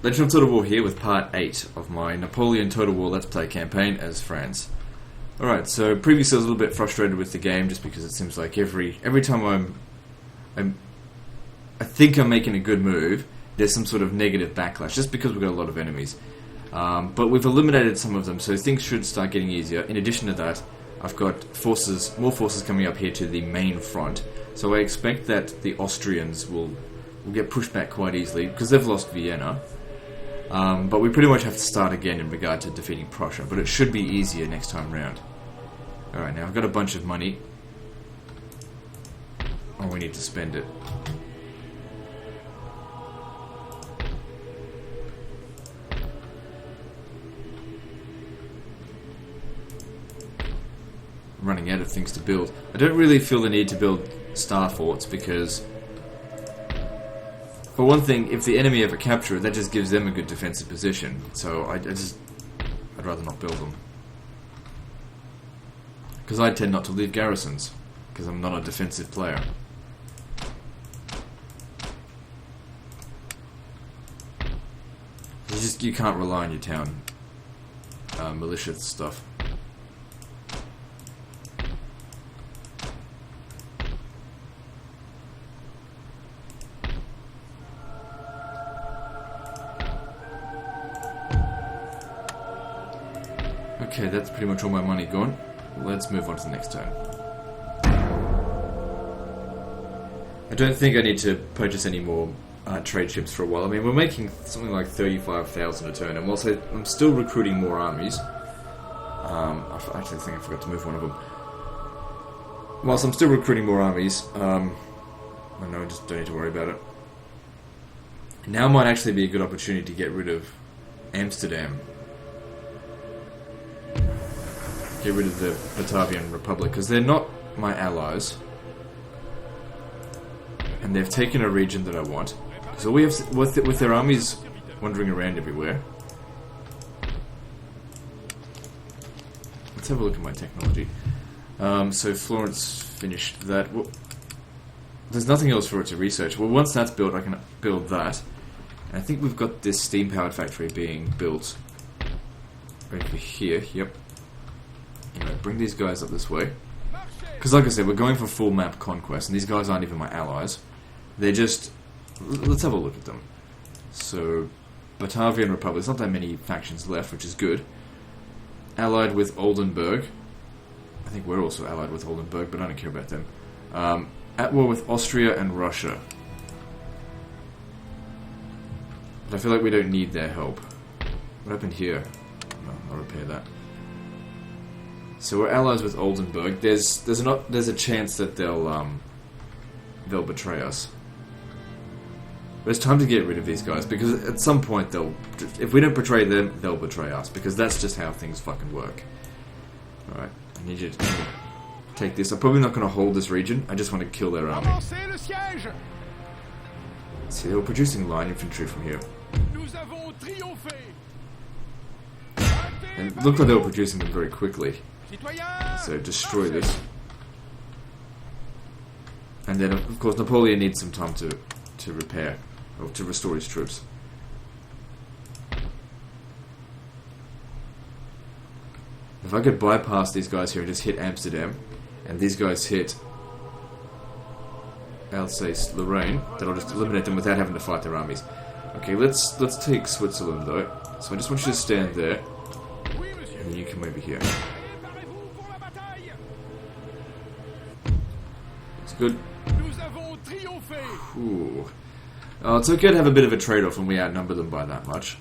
Legend of Total War here with part 8 of my Napoleon Total War Let's Play campaign as France. Alright, so previously I was a little bit frustrated with the game just because it seems like every time I think I'm making a good move, there's some sort of negative backlash, just because we've got a lot of enemies. But we've eliminated some of them, so things should start getting easier. In addition to that, I've got more forces coming up here to the main front, so I expect that the Austrians will get pushed back quite easily, because they've lost Vienna. But we pretty much have to start again in regard to defeating Prussia, but it should be easier next time round. Alright, now I've got a bunch of money. Oh, we need to spend it. I'm running out of things to build. I don't really feel the need to build star forts because, for one thing, if the enemy ever capture it, that just gives them a good defensive position. So I'd rather not build them. Because I tend not to leave garrisons, because I'm not a defensive player. You can't rely on your town militia stuff. Okay, that's pretty much all my money gone. Let's move on to the next turn. I don't think I need to purchase any more trade ships for a while. I mean, we're making something like 35,000 a turn, and whilst I'm still recruiting more armies, I actually think I forgot to move one of them. Whilst I'm still recruiting more armies, I just don't need to worry about it. Now might actually be a good opportunity to get rid of Amsterdam. Get rid of the Batavian Republic, because they're not my allies. And they've taken a region that I want. So we have, with their armies wandering around everywhere. Let's have a look at my technology. So Florence finished that. Well, there's nothing else for it to research. Well, once that's built, I can build that. And I think we've got this steam-powered factory being built over here. Yep. Bring these guys up this way. Because like I said, we're going for full map conquest, and these guys aren't even my allies. They're just... Let's have a look at them. So, Batavian Republic, there's not that many factions left, which is good. Allied with Oldenburg. I think we're also allied with Oldenburg, but I don't care about them. At war with Austria and Russia. But I feel like we don't need their help. What happened here? No, I'll repair that. So we're allies with Oldenburg. There's a chance that they'll betray us. But it's time to get rid of these guys, because at some point if we don't betray them, they'll betray us, because that's just how things fucking work. Alright, I need you to take this. I'm probably not going to hold this region. I just want to kill their army. See, they were producing line infantry from here. And it looked like they were producing them very quickly. So destroy this. And then of course Napoleon needs some time to repair, or to restore his troops. If I could bypass these guys here and just hit Amsterdam, and these guys hit Alsace-Lorraine, then I'll just eliminate them without having to fight their armies. Okay, let's take Switzerland though. So I just want you to stand there, and then you come over here. Good. Ooh. Oh, it's okay to have a bit of a trade-off when we outnumber them by that much.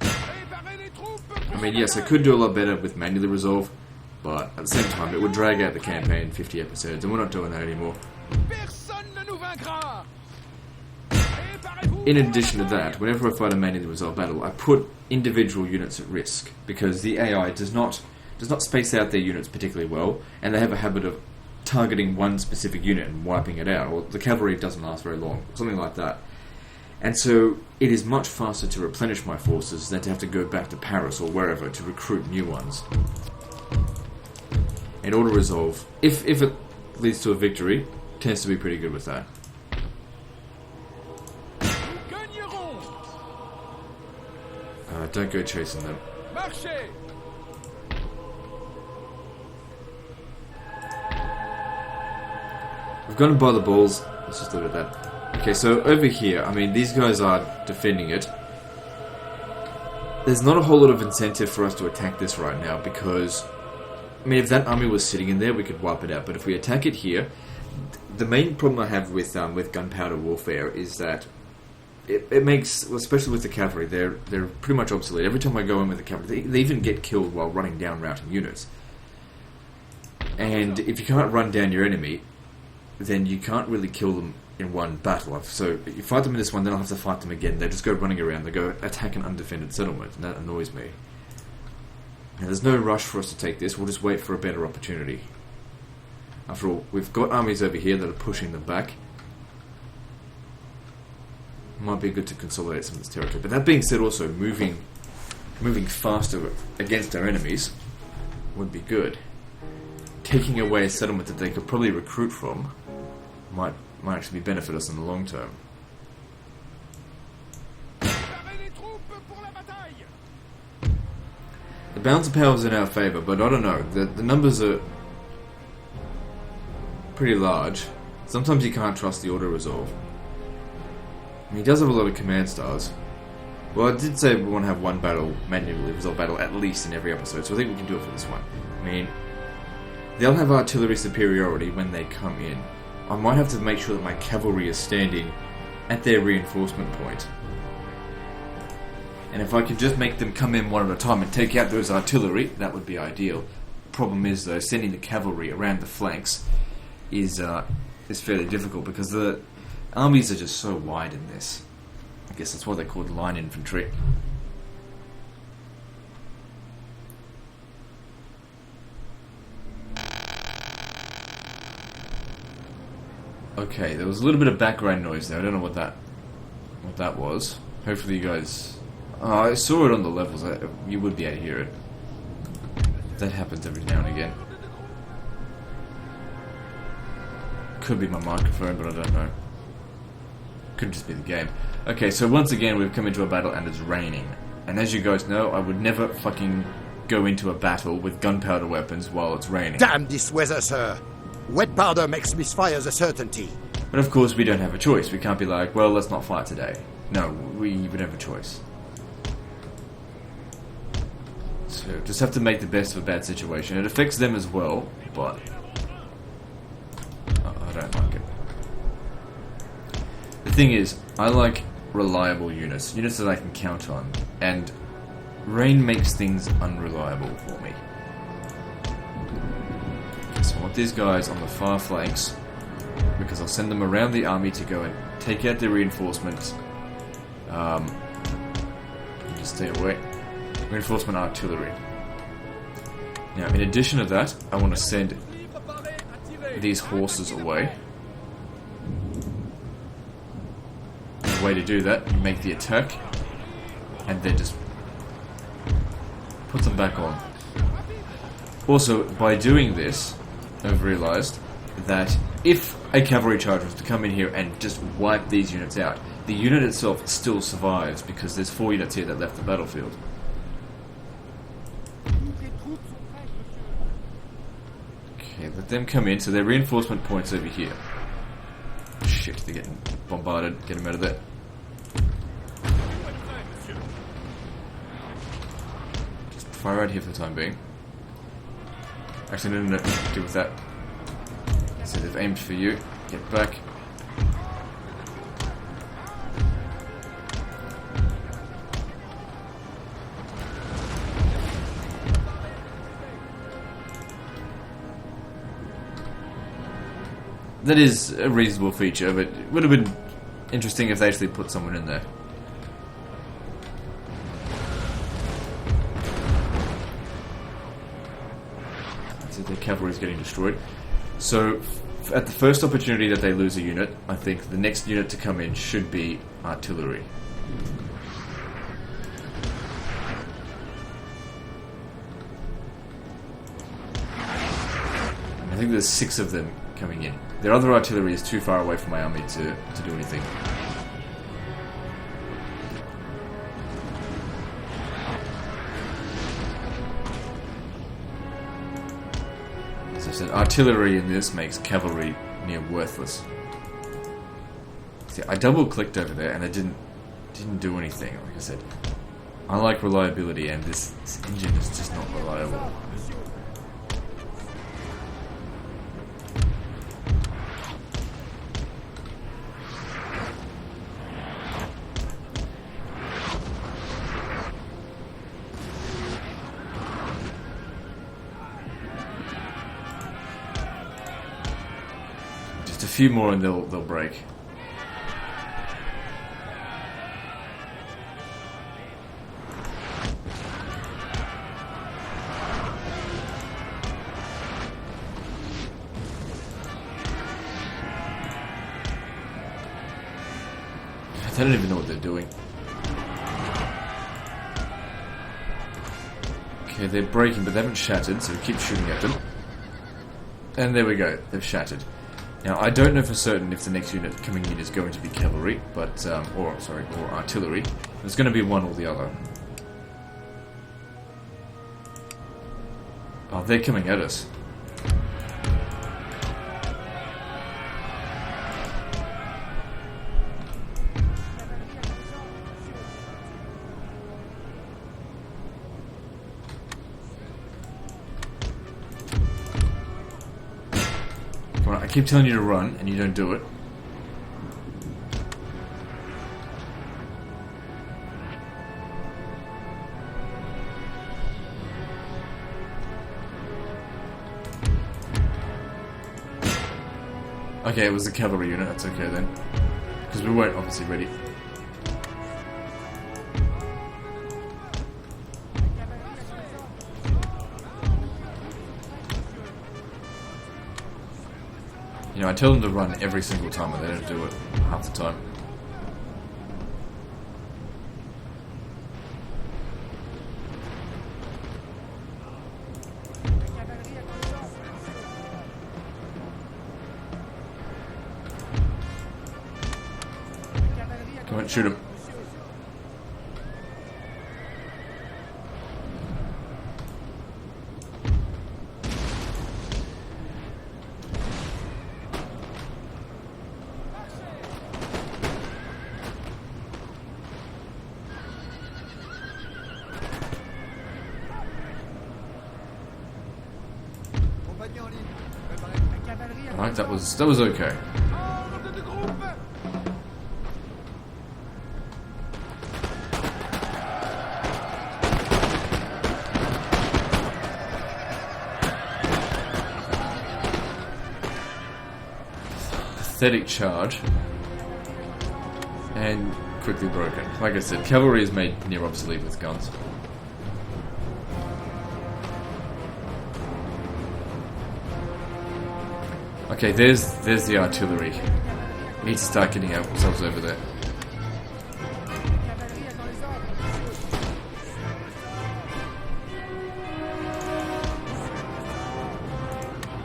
I mean, yes, I could do a lot better with manually resolve, but at the same time, it would drag out the campaign 50 episodes, and we're not doing that anymore. In addition to that, whenever I fight a manually resolved battle, I put individual units at risk, because the AI does not space out their units particularly well, and they have a habit of targeting one specific unit and wiping it out, or the cavalry doesn't last very long, something like that. And so it is much faster to replenish my forces than to have to go back to Paris or wherever to recruit new ones. And auto resolve, if it leads to a victory, tends to be pretty good with that. Don't go chasing them. Marchez! We've gone to buy the balls. Let's just look at that. Okay, so over here, I mean, these guys are defending it. There's not a whole lot of incentive for us to attack this right now because, I mean, if that army was sitting in there, we could wipe it out. But if we attack it here, the main problem I have with gunpowder warfare is that it makes, well, especially with the cavalry, they're pretty much obsolete. Every time I go in with the cavalry, they even get killed while running down routing units. And if you can't run down your enemy, then you can't really kill them in one battle. So you fight them in this one, then I'll have to fight them again. They just go running around. They go attack an undefended settlement, and that annoys me. Now, there's no rush for us to take this. We'll just wait for a better opportunity. After all, we've got armies over here that are pushing them back. Might be good to consolidate some of this territory. But that being said, also moving faster against our enemies would be good. Taking away a settlement that they could probably recruit from might actually benefit us in the long term. The balance of power is in our favour, but I don't know. The numbers are pretty large. Sometimes you can't trust the auto-resolve. I mean, he does have a lot of command stars. Well, I did say we want to have one battle, manually resolve battle, at least in every episode, so I think we can do it for this one. I mean, they'll have artillery superiority when they come in. I might have to make sure that my cavalry is standing at their reinforcement point. And if I could just make them come in one at a time and take out those artillery, that would be ideal. Problem is, though, sending the cavalry around the flanks is fairly difficult because the armies are just so wide in this. I guess that's why they're called line infantry. Okay, there was a little bit of background noise there. I don't know what that was. Hopefully you guys... Oh, I saw it on the levels. You would be able to hear it. That happens every now and again. Could be my microphone, but I don't know. Could just be the game. Okay, so once again we've come into a battle and it's raining. And as you guys know, I would never fucking go into a battle with gunpowder weapons while it's raining. Damn this weather, sir! Wet powder makes misfires a certainty. But of course we don't have a choice. We can't be like, well, let's not fight today. No, we don't have a choice. So just have to make the best of a bad situation. It affects them as well, but I don't like it. The thing is, I like reliable units that I can count on, and rain makes things unreliable for me. Okay, so I want these guys on the far flanks, because I'll send them around the army to go and take out their reinforcements. Just stay away. Reinforcement artillery. Now, in addition to that, I want to send these horses away. The way to do that, you make the attack, and then just put them back on. Also, by doing this, I've realized that if a cavalry charge was to come in here and just wipe these units out, the unit itself still survives because there's 4 units here that left the battlefield. Okay, let them come in, so their reinforcement points over here. Shit, they're getting bombarded. Get them out of there. Just fire right here for the time being. Actually, no, deal with that. So they've aimed for you. Get back. That is a reasonable feature, but it would have been interesting if they actually put someone in there. So the cavalry is getting destroyed. So, at the first opportunity that they lose a unit, I think the next unit to come in should be artillery. I think there's 6 of them coming in. Their other artillery is too far away from my army to do anything. said, artillery in this makes cavalry near worthless. See, I double-clicked over there and it didn't do anything. Like I said, I like reliability, and this engine is just not reliable. Just a few more and they'll break. They don't even know what they're doing. Okay, they're breaking, but they haven't shattered, so we keep shooting at them. And there we go, they've shattered. Now, I don't know for certain if the next unit coming in is going to be cavalry, but, or artillery. There's going to be one or the other. Oh, they're coming at us. I keep telling you to run, and you don't do it. Okay, it was the cavalry unit, that's okay then. Because we weren't obviously ready. You know, I tell them to run every single time, and they don't do it half the time. Come on, shoot him. Alright, that was okay. Pathetic charge. And quickly broken. Like I said, cavalry is made near obsolete with guns. Okay, there's the artillery. We need to start getting ourselves over there.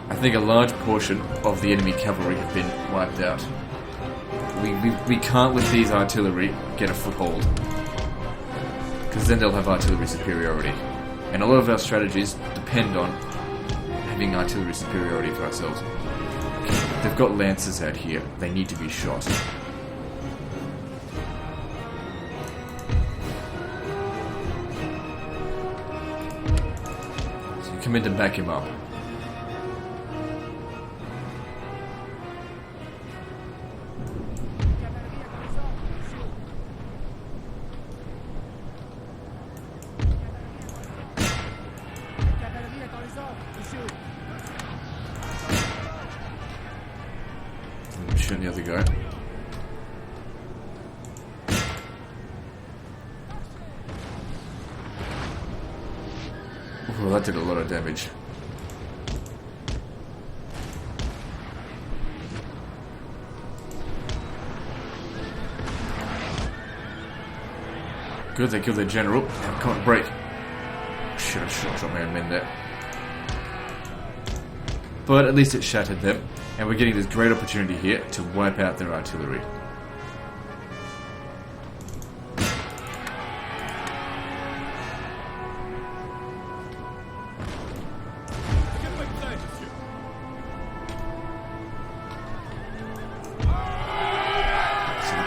I think a large portion of the enemy cavalry have been wiped out. We can't let these artillery get a foothold, because then they'll have artillery superiority. And a lot of our strategies depend on having artillery superiority for ourselves. They've got lancers out here. They need to be shot. So you come in to back him up. Shooting the other guy. Oh, that did a lot of damage. Good, they killed their general. Now, come on, break. Should have shot my own men there. But at least it shattered them, and we're getting this great opportunity here to wipe out their artillery.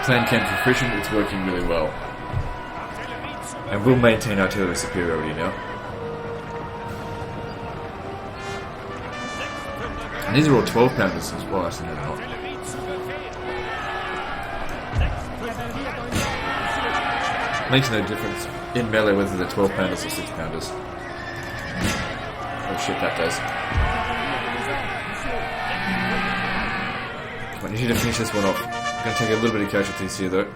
plan can proficient, it's working really well. And we'll maintain artillery superiority now. And these are all 12-pounders as well, actually, no, they're not. Makes no difference in melee whether they're 12-pounders or 6-pounders. Oh shit, that does. Come on, you need to finish this one off. I'm going to take a little bit of casualties here, though.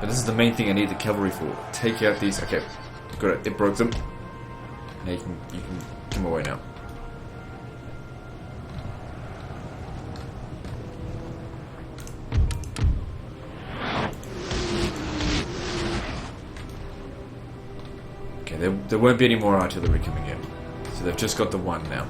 But this is the main thing I need the cavalry for. Take out these... Okay, got it. It broke them. Now you can come away now. Okay, there won't be any more artillery coming in. So they've just got the one now.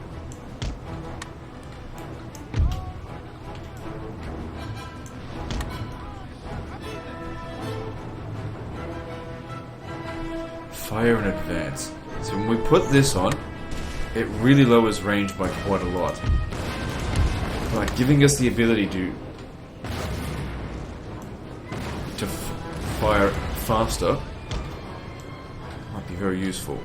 Fire in advance. So when we put this on, it really lowers range by quite a lot. But giving us the ability to fire faster might be very useful.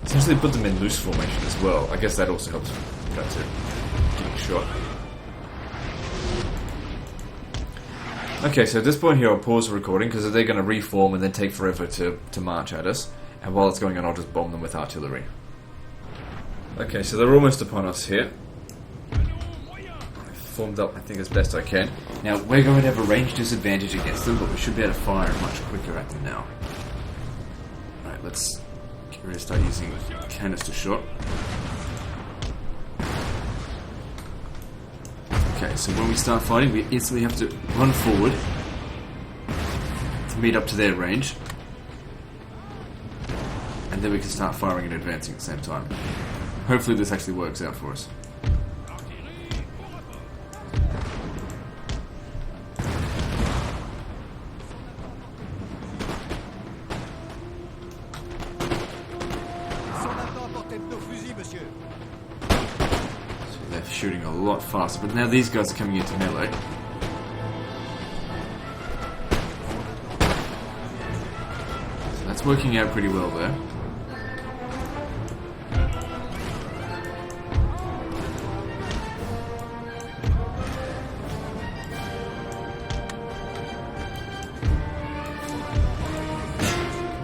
Essentially put them in loose formation as well. I guess that also helps to getting shot. Okay, so at this point here I'll pause the recording because they're going to reform and then take forever to march at us. And while it's going on I'll just bomb them with artillery. Okay, so they're almost upon us here. I've formed up I think as best I can. Now we're going to have a range disadvantage against them, but we should be able to fire much quicker at them now. Alright, let's get ready to start using canister shot. Okay, so when we start fighting, we instantly have to run forward to meet up to their range. And then we can start firing and advancing at the same time. Hopefully this actually works out for us. Shooting a lot faster, but now these guys are coming into melee. So that's working out pretty well there.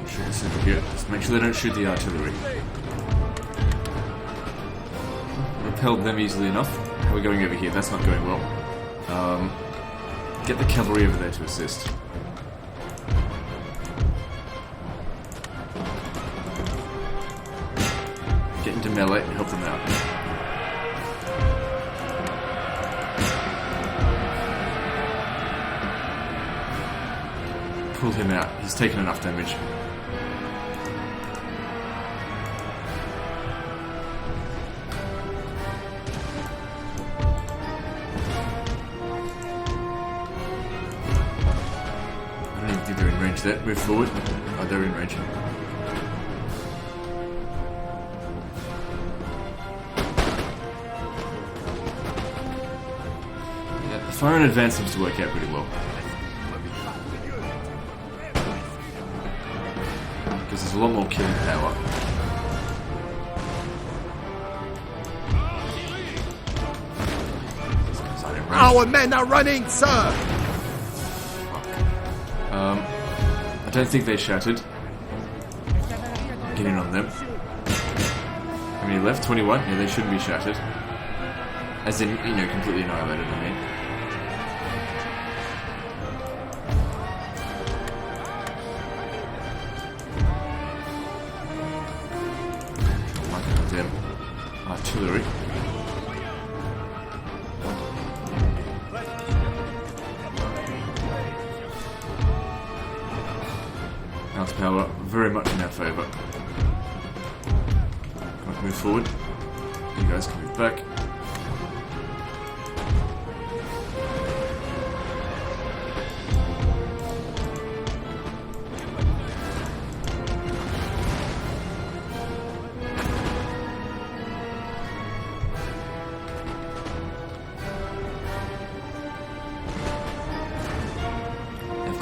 Shoot this over here. Just make sure they don't shoot the artillery. Repelled them easily enough. How are we going over here? That's not going well. Get the cavalry over there to assist. Get into melee and help them out. Pull him out. He's taken enough damage. That move forward. Oh, they're in range. Yeah, the fire in advance seems to work out pretty well. Because there's a lot more killing power. Our men are running, sir! I don't think they shattered. Get in on them. How many left? 21? Yeah, they shouldn't be shattered. As in, you know, completely annihilated, I mean. My goddamn artillery. Power very much in our favour. Move forward. You guys can move back.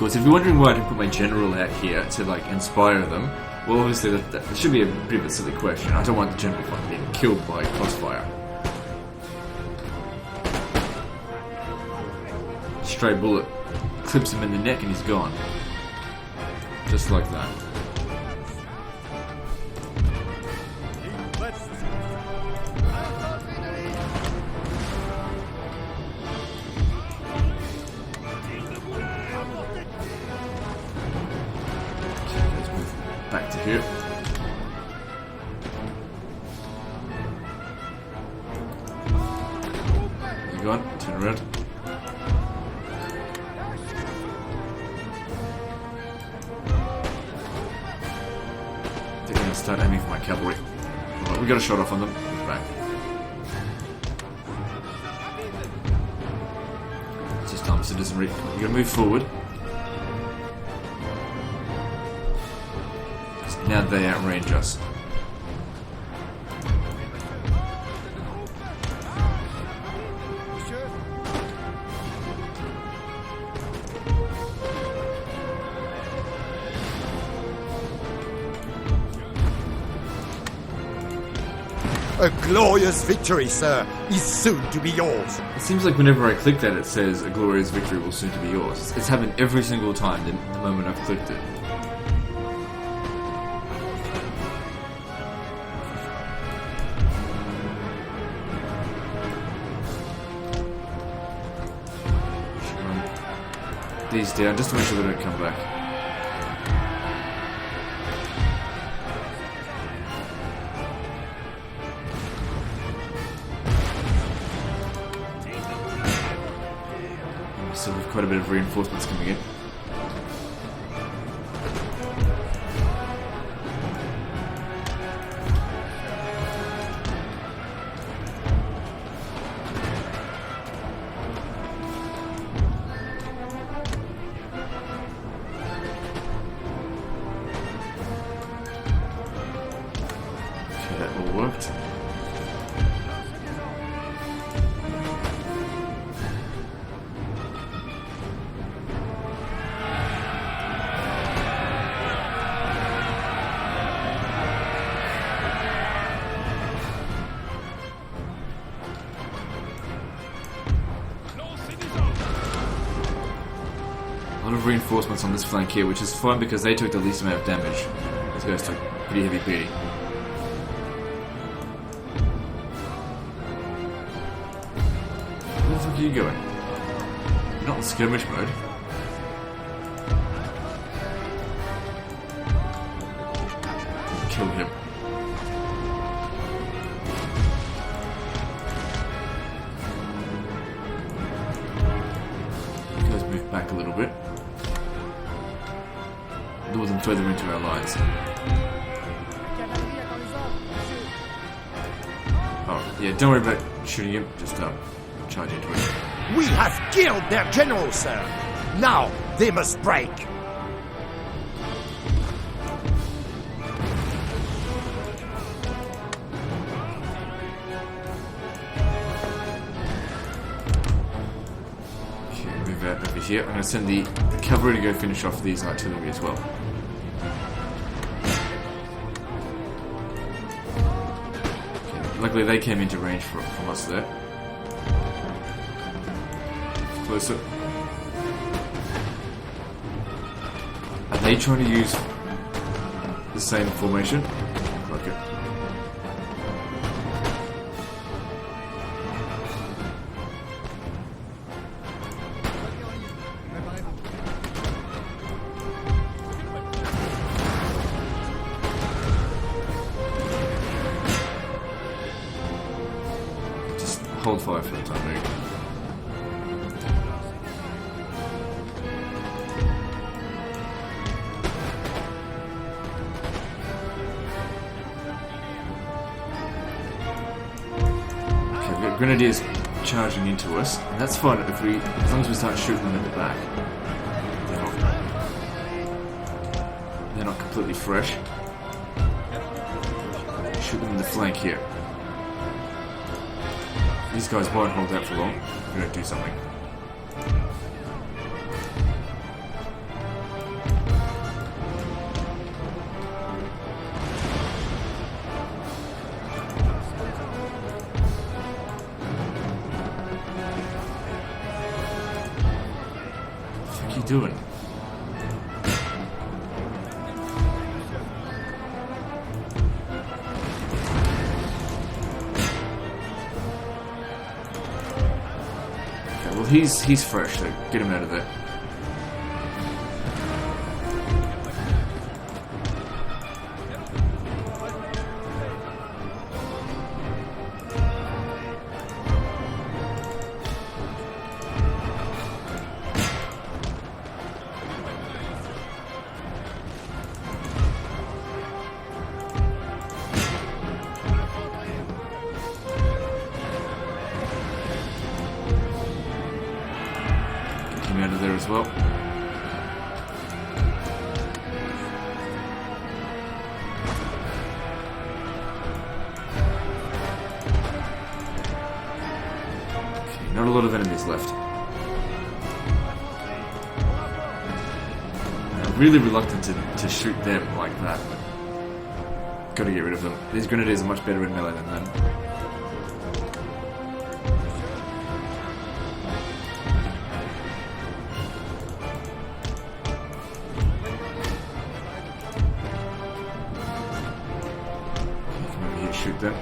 course, if you're wondering why I didn't put my general out here to like inspire them, well, obviously that should be a bit of a silly question. I don't want the general being killed by crossfire. Stray bullet clips him in the neck and he's gone. Just like that. Back to here. You go on, turn around. They're gonna start aiming for my cavalry. Alright, we got a shot off on them. Back. It's just time citizenry. We're gonna move forward. Now they outrange us. A glorious victory, sir, is soon to be yours. It seems like whenever I click that, it says a glorious victory will soon to be yours. It's happened every single time the moment I've clicked it. These down just to make sure they don't come back. So we've quite a bit of reinforcements coming in. That all worked. A lot of reinforcements on this flank here, which is fine because they took the least amount of damage. These guys took pretty heavy beating. Where the fuck are you going? You're not in skirmish mode. Kill him. You guys move back a little bit. Lure them further into our lines. Oh, yeah, don't worry about shooting him, just charge into it. We have killed their general, sir. Now they must break. Okay, move out over here. I'm going to send the cavalry to go finish off these artillery as well. Okay, luckily they came into range from us there. Closer. Are they trying to use the same formation? Okay. Just hold fire for the time being. Grenadiers charging into us, and that's fine if we, as long as we start shooting them in the back. They're not completely fresh. Shoot them in the flank here. These guys won't hold out for long if we don't do something. you doing? Okay, well he's fresh, so get him out of there. Out of there as well. Okay, not a lot of enemies left. I'm really reluctant to shoot them like that. Gotta get rid of them. These grenadiers are much better in melee than them. Shoot them.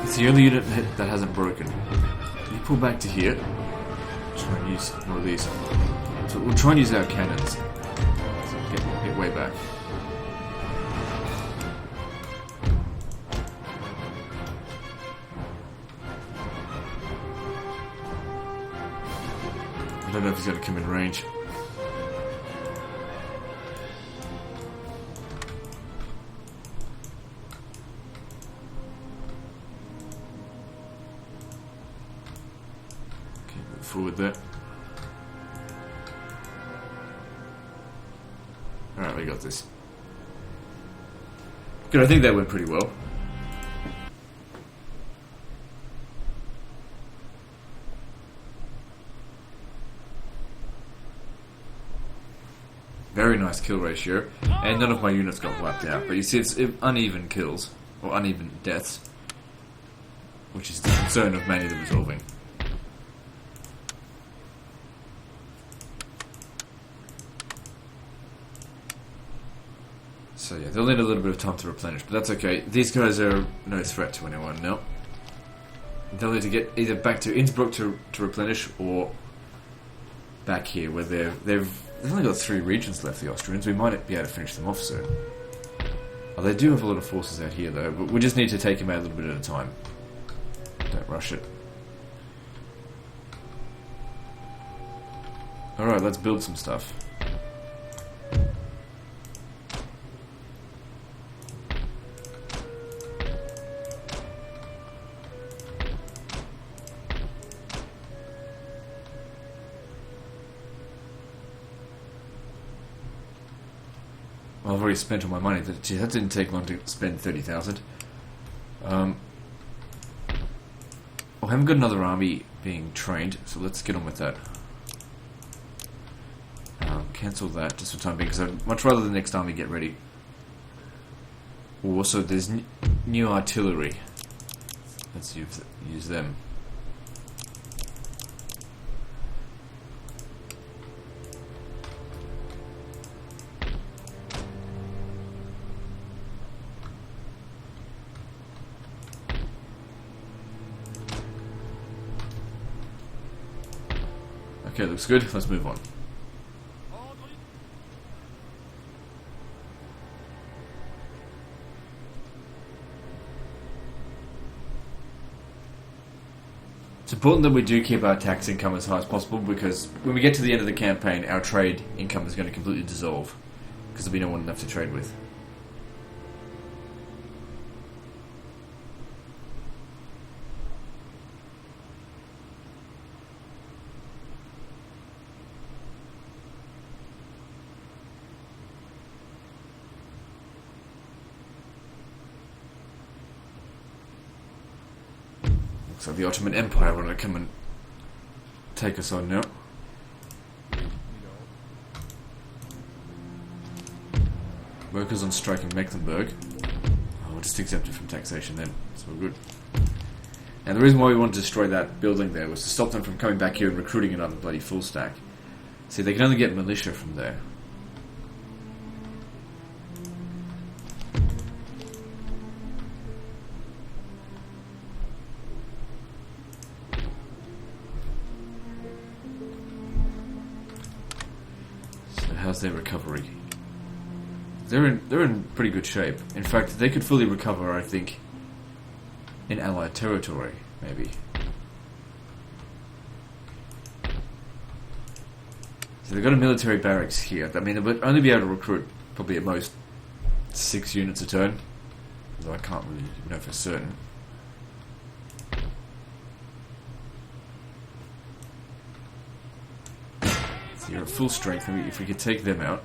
It's the only unit that hasn't broken. You pull back to here. Try and use more of these. So we'll try and use our cannons. So get way back. I don't know if he's going to come in range. Forward there. Alright, we got this. Good, I think that went pretty well. Very nice kill ratio, and none of my units got wiped out. But you see, it's uneven kills, or uneven deaths, which is the concern of manually resolving. So yeah, they'll need a little bit of time to replenish, but that's okay. These guys are no threat to anyone now. They'll need to get either back to Innsbruck to replenish, or back here where they've only got 3 regions left, the Austrians. We might be able to finish them off soon. Oh, they do have a lot of forces out here though, but we just need to take them out a little bit at a time. Don't rush it. Alright, let's build some stuff. Well, I've already spent all my money. Gee, that didn't take long to spend 30,000. Well, I haven't got another army being trained, so let's get on with that. Cancel that just for the time being, because I'd much rather the next army get ready. Also, there's new artillery. Let's use them. Okay, looks good. Let's move on. It's important that we do keep our tax income as high as possible, because when we get to the end of the campaign, our trade income is going to completely dissolve, because there'll be no one left to trade with. So the Ottoman Empire want to come and take us on now. Workers on strike in Mecklenburg. Oh, we'll just exempt it from taxation then. It's all good. And the reason why we wanted to destroy that building there was to stop them from coming back here and recruiting another bloody full stack. See, they can only get militia from there. So how's their recovery? They're in pretty good shape. In fact, they could fully recover, I think, in Allied territory, maybe. So they've got a military barracks here. I mean, they would only be able to recruit probably at most 6 units a turn. Although I can't really know for certain. So you're at full strength. Maybe if we could take them out.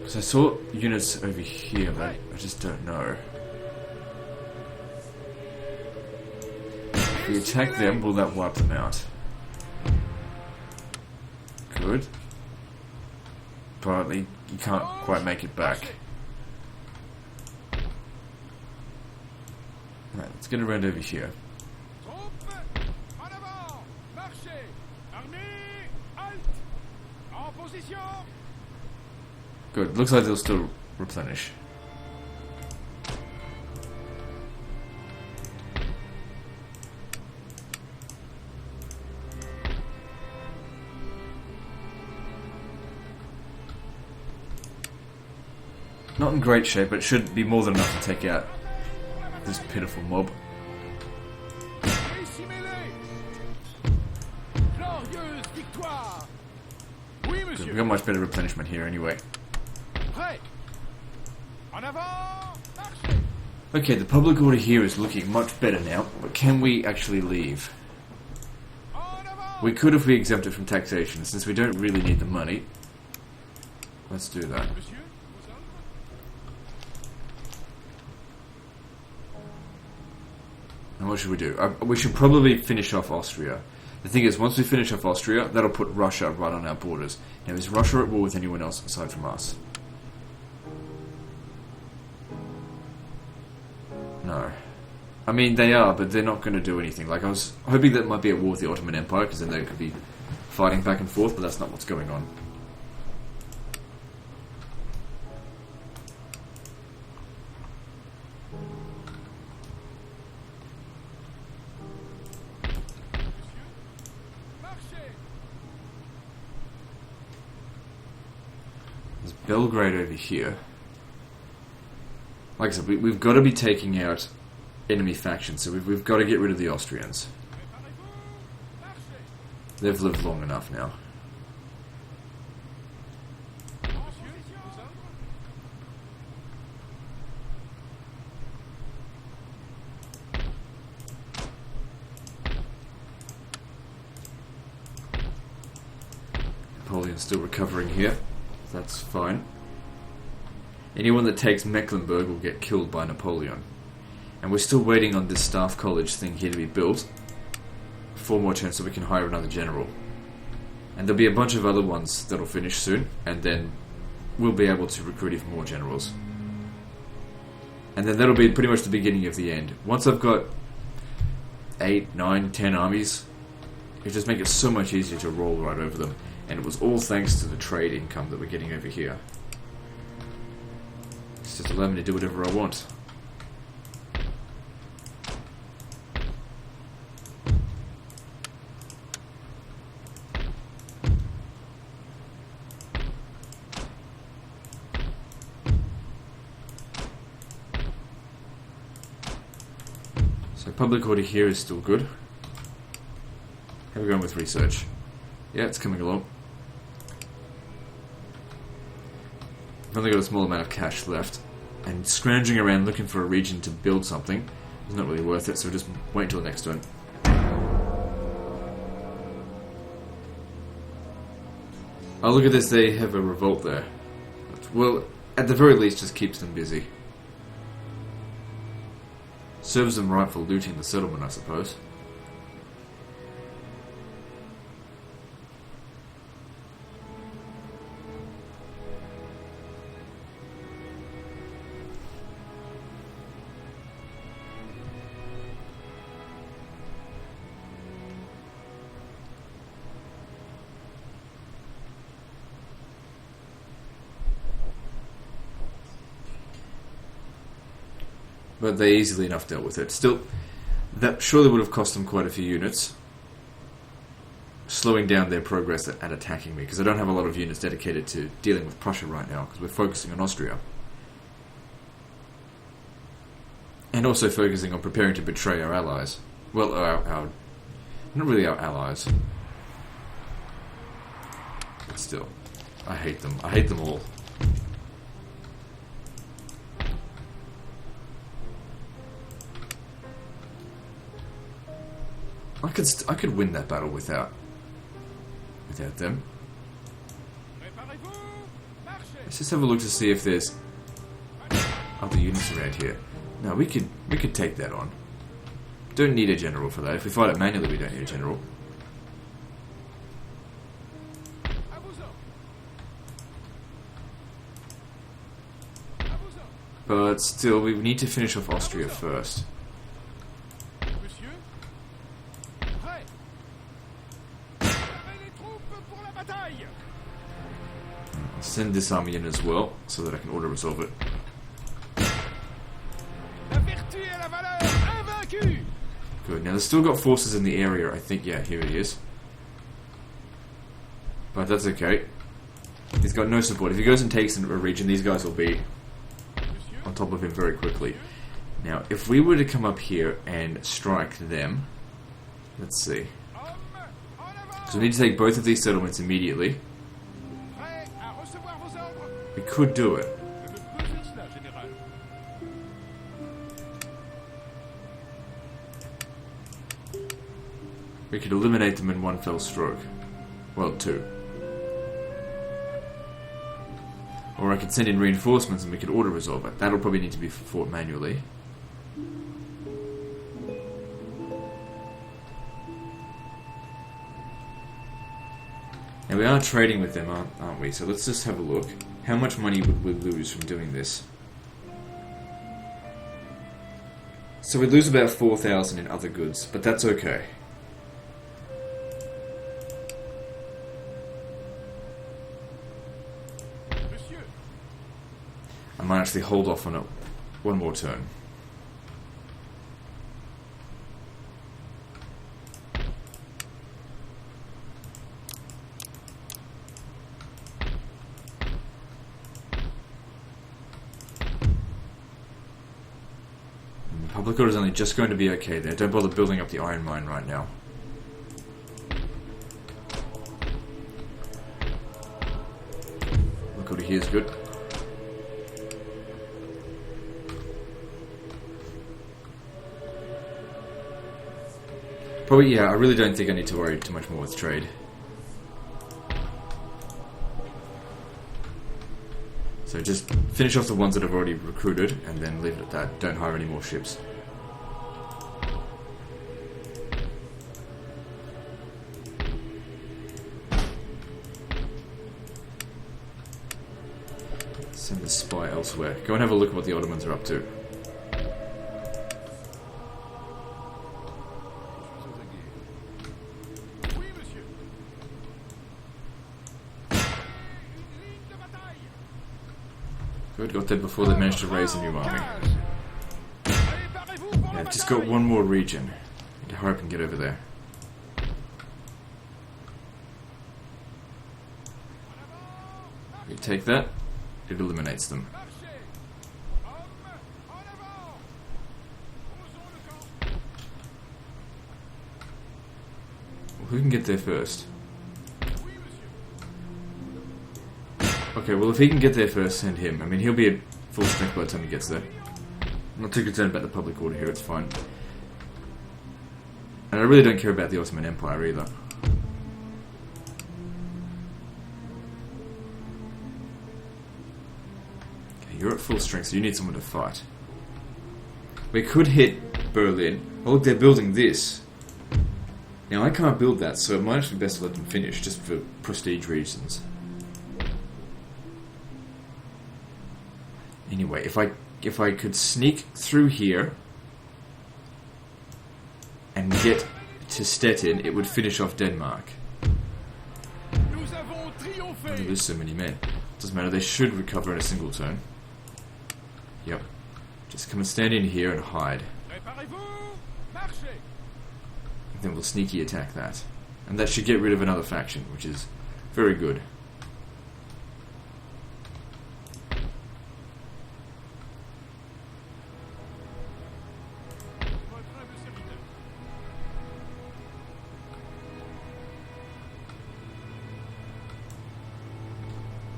I saw units over here, but I just don't know. If we attack them, will that wipe them out? Good. Apparently, you can't quite make it back. Right, let's get around over here. Good. Looks like they'll still replenish. Not in great shape, but it should be more than enough to take out this pitiful mob. Good. We've got much better replenishment here anyway. Okay, the public order here is looking much better now, but can we actually leave? We could if we exempt it from taxation, since we don't really need the money. Let's do that. And what should we do? We should probably finish off Austria. The thing is, once we finish off Austria, that'll put Russia right on our borders. Now, is Russia at war with anyone else aside from us? No. I mean, they are, but they're not going to do anything. Like, I was hoping that might be at war with the Ottoman Empire, because then they could be fighting back and forth, but that's not what's going on. There's Belgrade over here. Like I said, we've got to be taking out enemy factions, so we've got to get rid of the Austrians. They've lived long enough now. Napoleon's still recovering here. That's fine. Anyone that takes Mecklenburg will get killed by Napoleon. And we're still waiting on this staff college thing here to be built. 4 more turns so we can hire another general. And there'll be a bunch of other ones that'll finish soon, and then we'll be able to recruit even more generals. And then that'll be pretty much the beginning of the end. Once I've got 8, 9, 10 armies, it'll just make it so much easier to roll right over them. And it was all thanks to the trade income that we're getting over here. It's just allowing me to do whatever I want. So public order here is still good. How are we going with research? Yeah, it's coming along. I've only got a small amount of cash left, and scrounging around looking for a region to build something is not really worth it, so just wait until the next turn. Oh, look at this, they have a revolt there. Well, at the very least, just keeps them busy. Serves them right for looting the settlement, I suppose. But they easily enough dealt with it. Still, that surely would have cost them quite a few units, slowing down their progress at attacking me, because I don't have a lot of units dedicated to dealing with Prussia right now, because we're focusing on Austria. And also focusing on preparing to betray our allies. Well, our not really our allies. But still, I hate them. I hate them all. I could win that battle without them. Let's just have a look to see if there's other units around here. No, we could take that on. Don't need a general for that. If we fight it manually, we don't need a general. But still, we need to finish off Austria first. Send this army in as well, so that I can auto-resolve it. Good, now they've still got forces in the area, I think. Yeah, here he is. But that's okay. He's got no support. If he goes and takes a region, these guys will be on top of him very quickly. Now, if we were to come up here and strike them, let's see. So we need to take both of these settlements immediately. We could do it. We could eliminate them in one fell stroke. Well, two. Or I could send in reinforcements and we could auto-resolve it. That'll probably need to be fought manually. Now we are trading with them, aren't we? So let's just have a look. How much money would we lose from doing this? So we'd lose about 4,000 in other goods, but that's okay. I might actually hold off on it one more turn. Public order is only just going to be okay there. Don't bother building up the iron mine right now. Look over here is good. Probably, yeah, I really don't think I need to worry too much more with trade. So just finish off the ones that I've already recruited and then leave it at that. Don't hire any more ships. Send the spy elsewhere. Go and have a look at what the Ottomans are up to. Good, got there before they managed to raise a new army. Yeah, I've just got one more region. Need to hurry up and get over there. You take that, it eliminates them. Well, who can get there first? Okay, well if he can get there first, send him. I mean, he'll be at full strength by the time he gets there. I'm not too concerned about the public order here, it's fine. And I really don't care about the Ottoman Empire either. You're at full strength, so you need someone to fight. We could hit Berlin. Oh look, they're building this. Now I can't build that, so it might actually be best to let them finish, just for prestige reasons. Anyway, if I could sneak through here and get to Stettin, it would finish off Denmark. There's so many men. Doesn't matter, they should recover in a single turn. Yep. Just come and stand in here and hide. And then we'll sneaky attack that. And that should get rid of another faction, which is very good.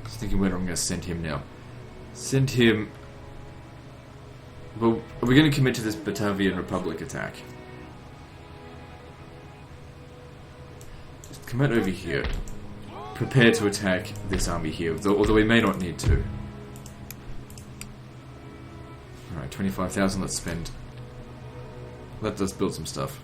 Just thinking where I'm going to send him now. Send him... Well, are we going to commit to this Batavian Republic attack? Just come out over here. Prepare to attack this army here, although we may not need to. Alright, 25,000, let's spend. Let us build some stuff.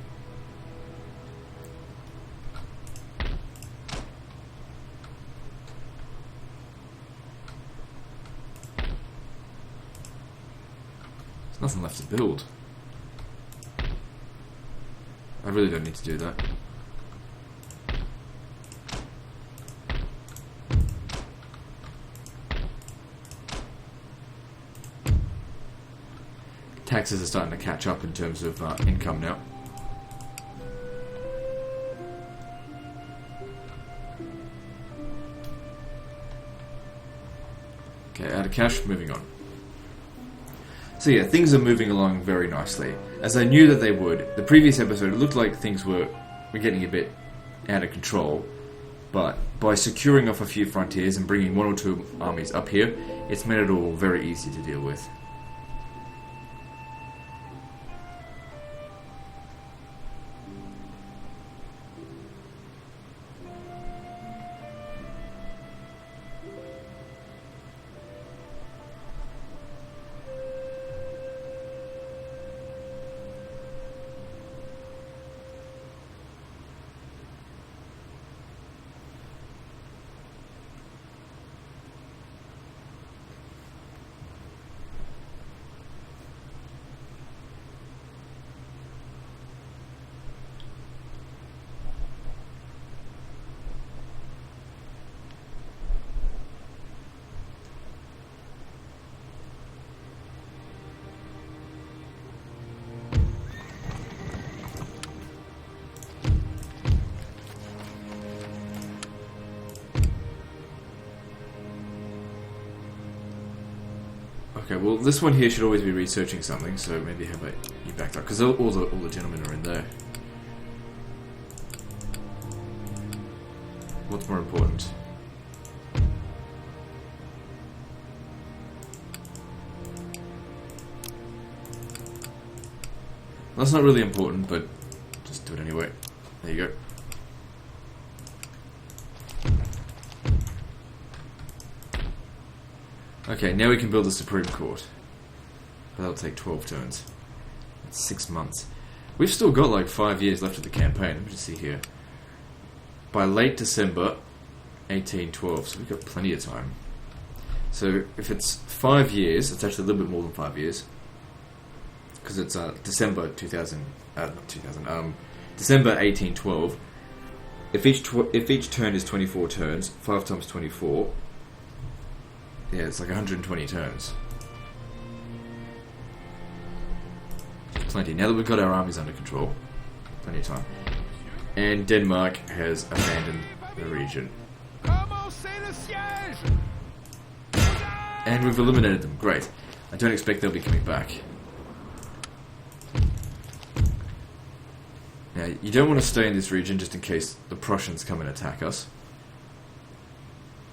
There's nothing left to build. I really don't need to do that. Taxes are starting to catch up in terms of income now. Okay, out of cash, moving on. So yeah, things are moving along very nicely. As I knew that they would, the previous episode it looked like things were getting a bit out of control, but by securing off a few frontiers and bringing one or two armies up here, it's made it all very easy to deal with. Okay, well, this one here should always be researching something, so maybe have you backed up, because all the gentlemen are in there. What's more important? That's not really important, but just do it anyway. There you go. Okay, now we can build the Supreme Court. But that'll take 12 turns. That's 6 months. We've still got like 5 years left of the campaign. Let me just see here. By late December 1812, so we've got plenty of time. So if it's 5 years, it's actually a little bit more than 5 years. Because it's December 1812. If each turn is 24 turns, 5 times 24... Yeah, it's like 120 turns. Plenty. Now that we've got our armies under control, plenty of time. And Denmark has abandoned the region. And we've eliminated them. Great. I don't expect they'll be coming back. Now, you don't want to stay in this region just in case the Prussians come and attack us.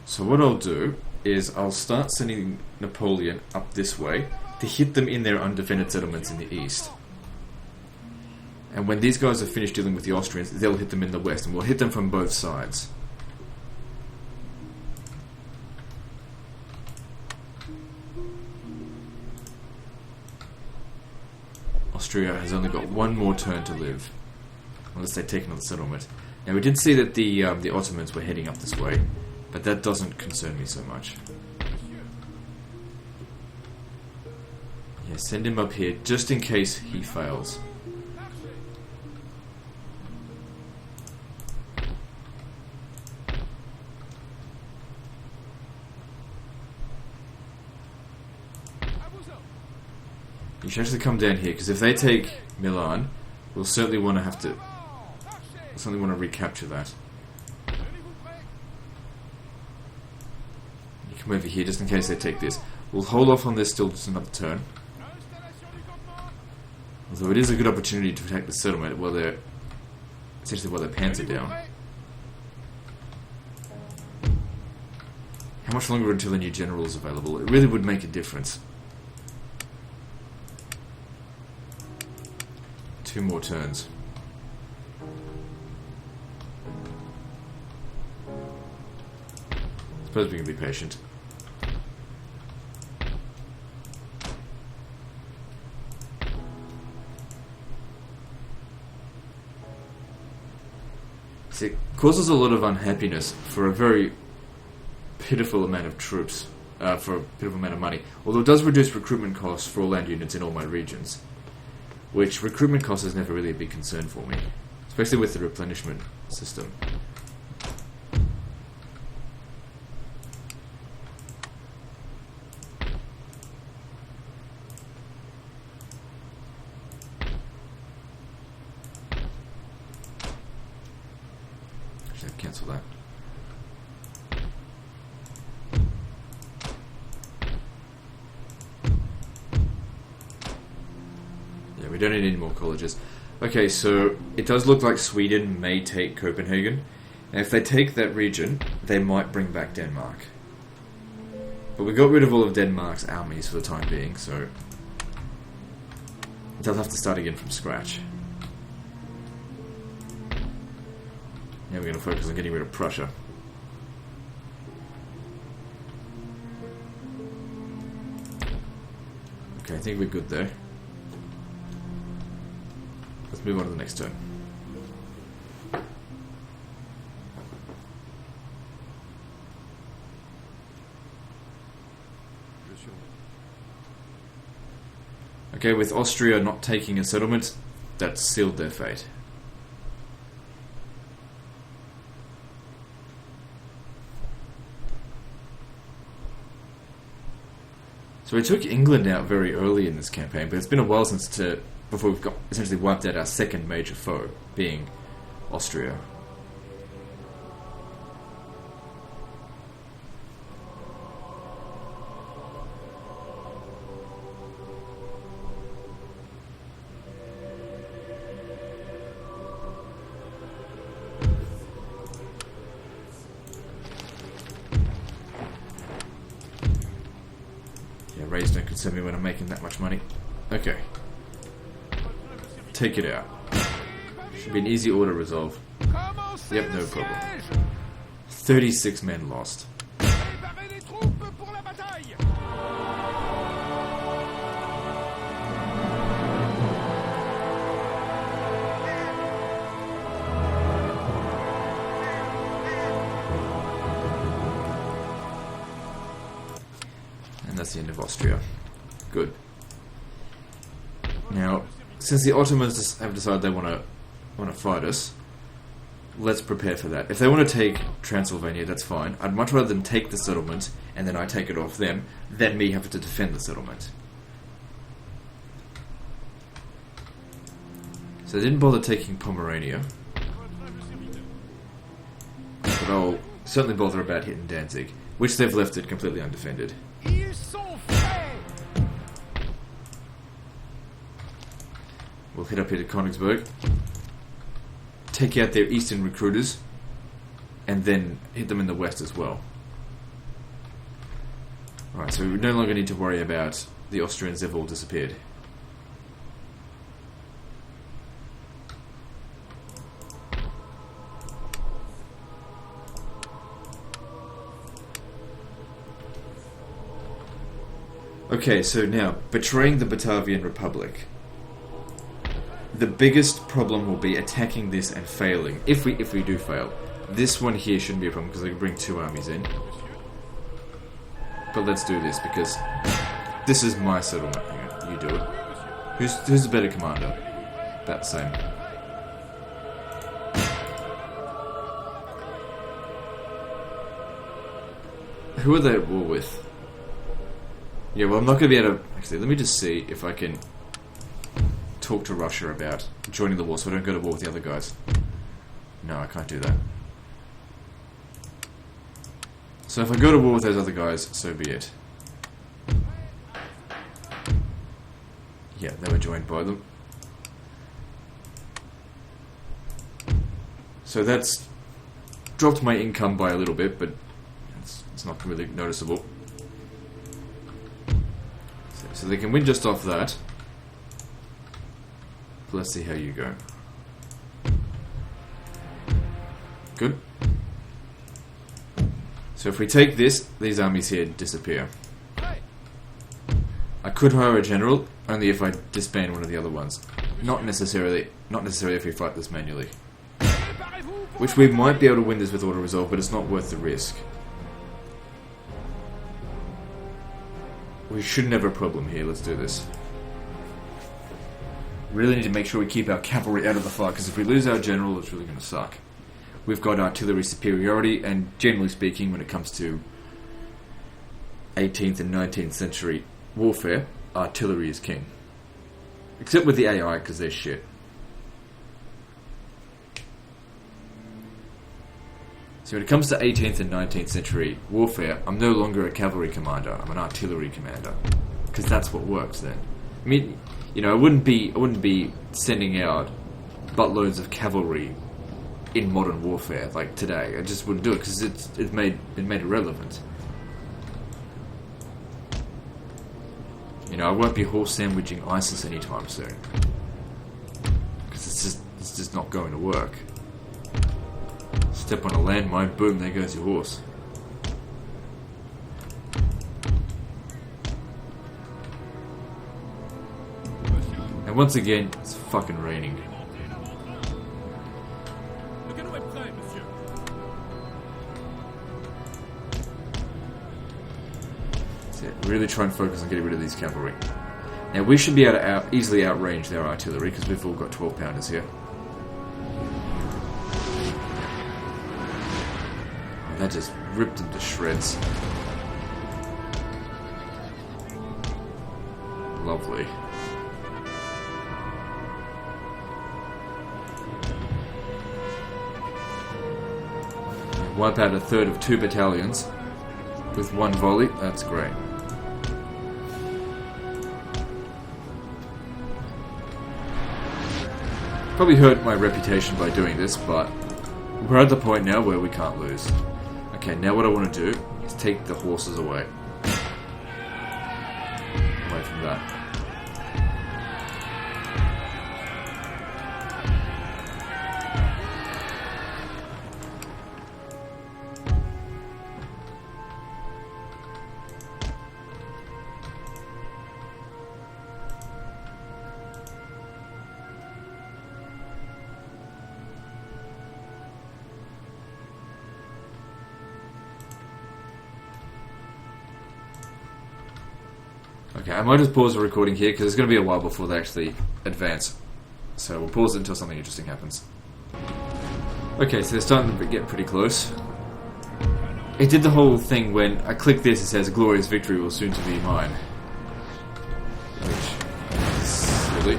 So what I'll do is I'll start sending Napoleon up this way to hit them in their undefended settlements in the east. And when these guys are finished dealing with the Austrians, they'll hit them in the west, and we'll hit them from both sides. Austria has only got one more turn to live, unless they take another settlement. Now we did see that the Ottomans were heading up this way, but that doesn't concern me so much. Yeah, send him up here just in case he fails. You should actually come down here, because if they take Milan, we'll certainly want to recapture that. You come over here just in case they take this. We'll hold off on this still just another turn. Although it is a good opportunity to attack the settlement while they're essentially while their pants are down. How much longer until a new general is available? It really would make a difference. 2 more turns. Suppose we can be patient. See, it causes a lot of unhappiness for a very pitiful amount of troops, for a pitiful amount of money. Although it does reduce recruitment costs for all land units in all my regions. Which recruitment cost is never really a big concern for me, especially with the replenishment system. Actually, I'll cancel that. We don't need any more colleges. Okay, so it does look like Sweden may take Copenhagen. And if they take that region, they might bring back Denmark. But we got rid of all of Denmark's armies for the time being, so they'll have to start again from scratch. Now we're going to focus on getting rid of Prussia. Okay, I think we're good there. Let's move on to the next turn. Okay, with Austria not taking a settlement, that's sealed their fate. So we took England out very early in this campaign, but it's been a while before we've got essentially wiped out our second major foe, being Austria. Yeah, raise don't concern me when I'm making that much money. Okay. Take it out. Should be an easy order resolve. Yep, no problem. 36 men lost. And that's the end of Austria. Good. Now, since the Ottomans have decided they want to fight us, let's prepare for that. If they want to take Transylvania, that's fine. I'd much rather them take the settlement and then I take it off them than me having to defend the settlement. So they didn't bother taking Pomerania, but I'll certainly bother about hitting Danzig, which they've left it completely undefended. We'll head up here to Königsberg, take out their eastern recruiters, and then hit them in the west as well. Alright, so we no longer need to worry about the Austrians, they've all disappeared. Okay, so now, betraying the Batavian Republic. the biggest problem will be attacking this and failing. If we do fail. This one here shouldn't be a problem because I can bring 2 armies in. But let's do this because this is my settlement. Hang on, you do it. Who's the better commander? That same. Who are they at war with? Yeah, well, I'm not going to be able to... Actually, let me just see if I can talk to Russia about joining the war so I don't go to war with the other guys. No, I can't do that. So if I go to war with those other guys, so be it. Yeah, they were joined by them. So that's dropped my income by a little bit, but it's not really noticeable. So they can win just off that. Let's see how you go. Good. So if we take this, these armies here disappear. I could hire a general, only if I disband one of the other ones. Not necessarily if we fight this manually. Which we might be able to win this with auto-resolve, but it's not worth the risk. We shouldn't have a problem here, let's do this. Really need to make sure we keep our cavalry out of the fight, because if we lose our general, it's really going to suck. We've got artillery superiority, and generally speaking, when it comes to 18th and 19th century warfare, artillery is king. Except with the AI, because they're shit. So when it comes to 18th and 19th century warfare, I'm no longer a cavalry commander, I'm an artillery commander. Because that's what works then. I mean, you know, I wouldn't be sending out buttloads of cavalry in modern warfare like today. I just wouldn't do it because it made irrelevant. You know, I won't be horse sandwiching ISIS anytime soon because it's just not going to work. Step on a landmine, boom, there goes your horse. And once again, it's fucking raining. That's it. Really try and focus on getting rid of these cavalry. Now we should be able to easily outrange their artillery because we've all got 12 pounders here. Oh, that just ripped them to shreds. Lovely. Wipe out a third of 2 battalions with 1 volley. That's great. Probably hurt my reputation by doing this, but we're at the point now where we can't lose. Okay, now what I want to do is take the horses away. Away from that. Okay, I might just pause the recording here because it's going to be a while before they actually advance. So we'll pause it until something interesting happens. Okay, so they're starting to get pretty close. It did the whole thing when I click this, it says glorious victory will soon to be mine. Which is silly.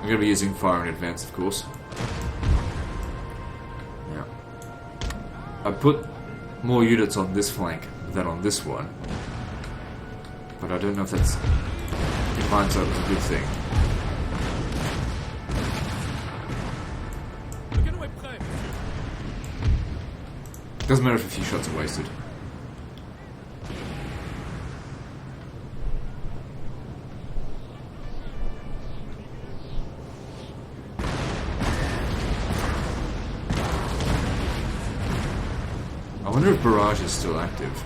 I'm going to be using fire in advance, of course. I put more units on this flank than on this one, but I don't know if that's, in hindsight, was a good thing. Doesn't matter if a few shots are wasted. I wonder if barrage is still active.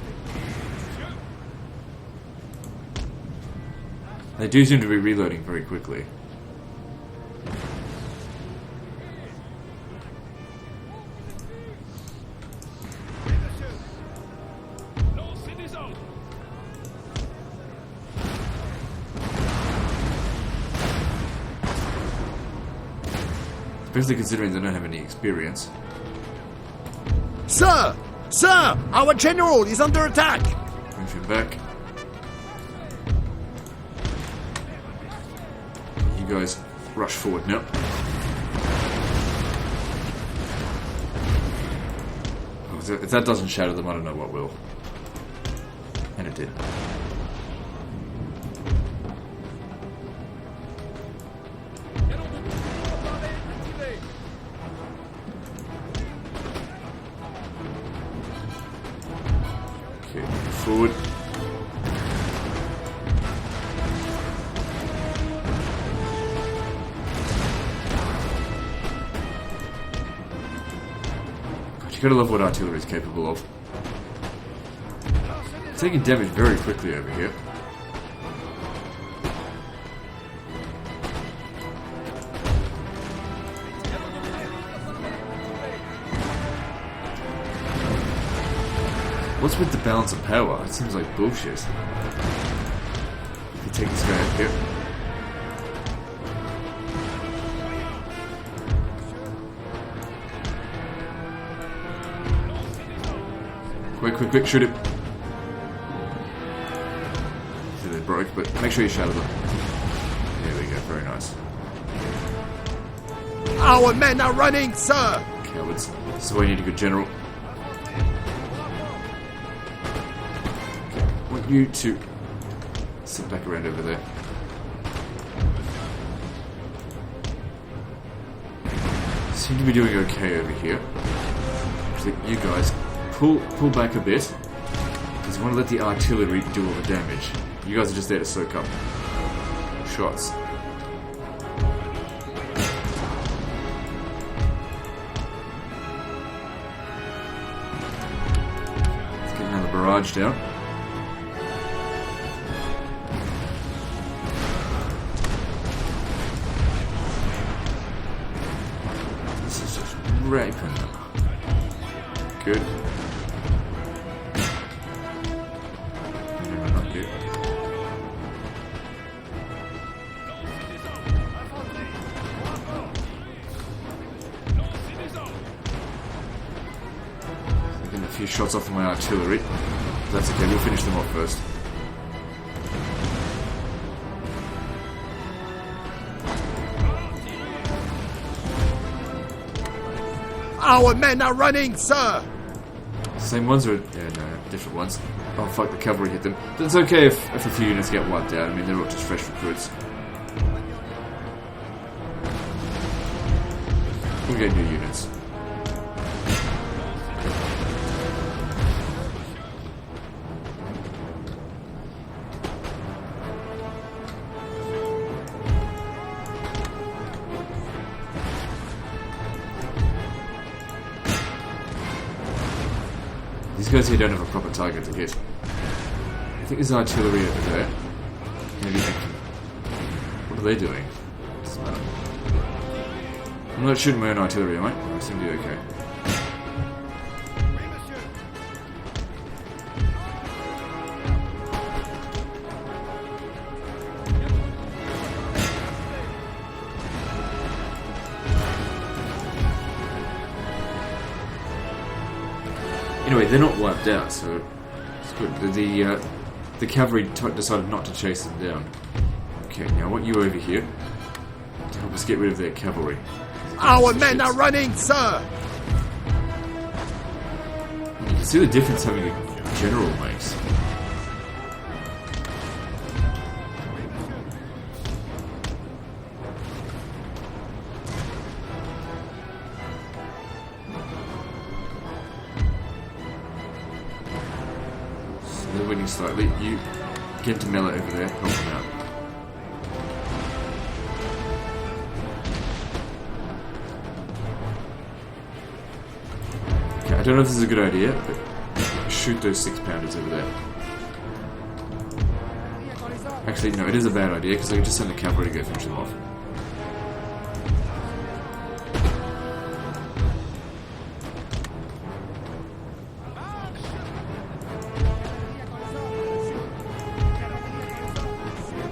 They do seem to be reloading very quickly. Especially considering they don't have any experience. Sir! Sir! Our general is under attack! Move him back. You guys rush forward now. Oh, if that doesn't shatter them, I don't know what will. And it did. Forward. God, you gotta love what artillery is capable of. Taking damage very quickly over here. What's with the balance of power? It seems like bullshit. If you take this guy out here. Quick, shoot it. So they broke, but make sure you shatter them. There we go, very nice. Our men are running, sir! Cowards. This is why you need a good general. You to sit back around over there. Seem to be doing okay over here. Actually, you guys pull back a bit because you want to let the artillery do all the damage. You guys are just there to soak up shots. Let's get another barrage down. Raping them. Good. No, not good. Getting a few shots off of my artillery. That's okay, we'll finish them off first. Our men are running, sir! Same ones or... yeah, no, different ones. Oh fuck, the cavalry hit them. But it's okay if a few units get wiped out. I mean, they're all just fresh recruits. We'll get new units. These guys here don't have a proper target to hit. I think there's artillery over there. Maybe they can... what are they doing? I'm not shooting my own artillery, am I? I seem to be okay. Anyway, they're not wiped out, so it's good. The cavalry decided not to chase them down. Okay, now I want you over here to help us get rid of their cavalry. Our men are running, sir! You can see the difference having a general makes. They're winning slightly. You get to Mela over there, help them out. Okay, I don't know if this is a good idea, but shoot those 6-pounders over there. Actually, no, it is a bad idea, because I can just send the cavalry to go finish them off.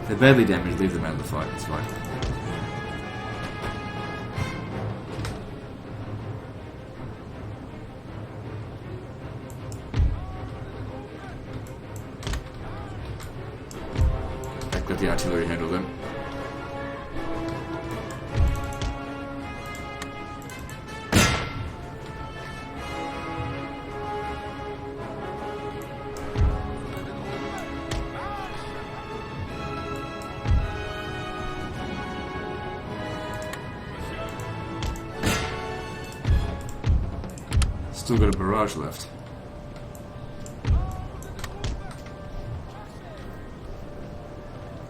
If they're badly damaged, leave them out of the fight, it's fine. Let the artillery handle them. Still got a barrage left.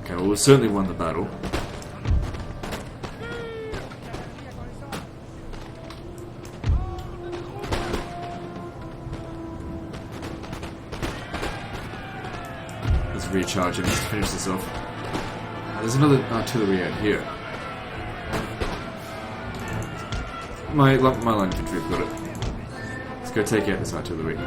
Okay, well, we certainly won the battle. Let's recharge him, let's finish this off. There's another artillery out here. My line infantry have got it. Let's go take out this artillery.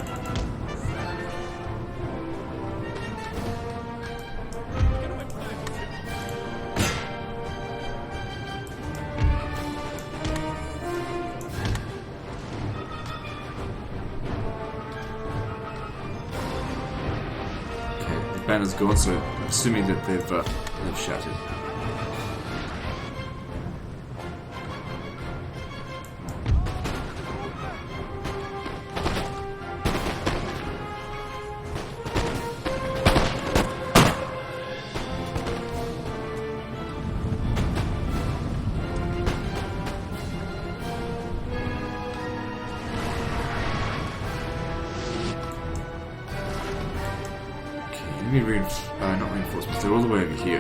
Banner's gone, so I'm assuming that they've shattered. Not reinforcements, they're all the way over here.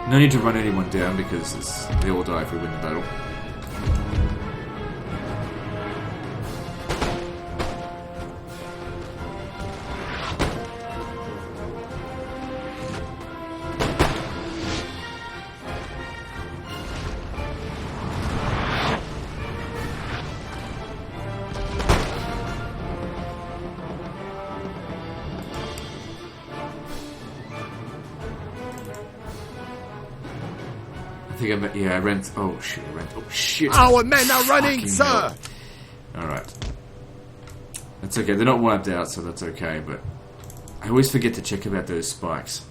No need to run anyone down because they all die if we win the battle. I ran. Oh shit! I ran. Oh shit! Our men are running, sir. All right. That's okay. They're not wiped out, so that's okay. But I always forget to check about those spikes.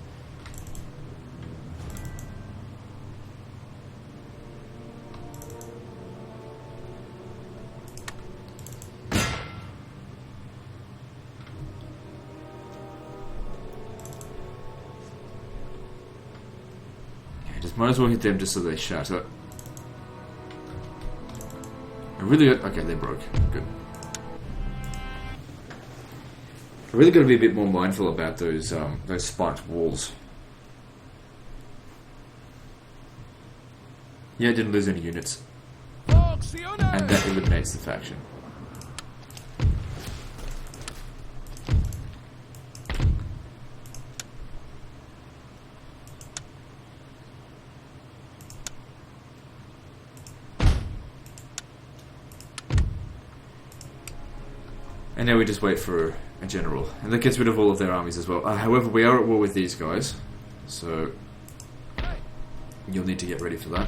Might as well hit them just so they shatter. I really got... Okay, they broke. Good. I really got to be a bit more mindful about those spiked walls. Yeah, didn't lose any units. And that eliminates the faction. And now we just wait for a general. And that gets rid of all of their armies as well. However, we are at war with these guys. So you'll need to get ready for that.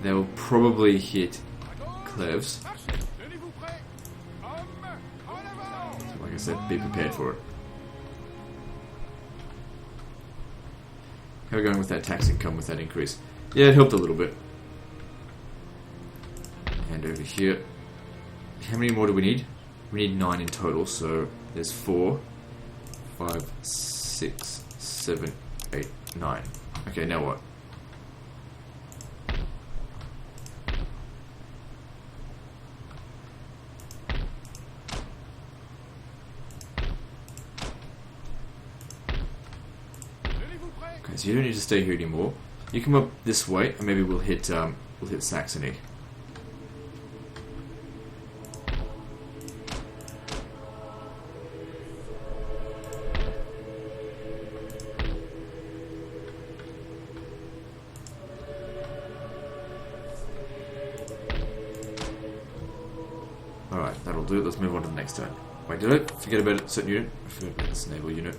They'll probably hit Cleves. So like I said, be prepared for it. How are we going with that tax income with that increase? Yeah, it helped a little bit. And over here. How many more do we need? We need 9 in total, so there's 4, 5, 6, 7, 8, 9. Okay, now what? Okay, so you don't need to stay here anymore. You come up this way, and maybe we'll hit Saxony. do it. Let's move on to the next turn. Wait, did I forget about a certain unit? I forgot about this naval unit.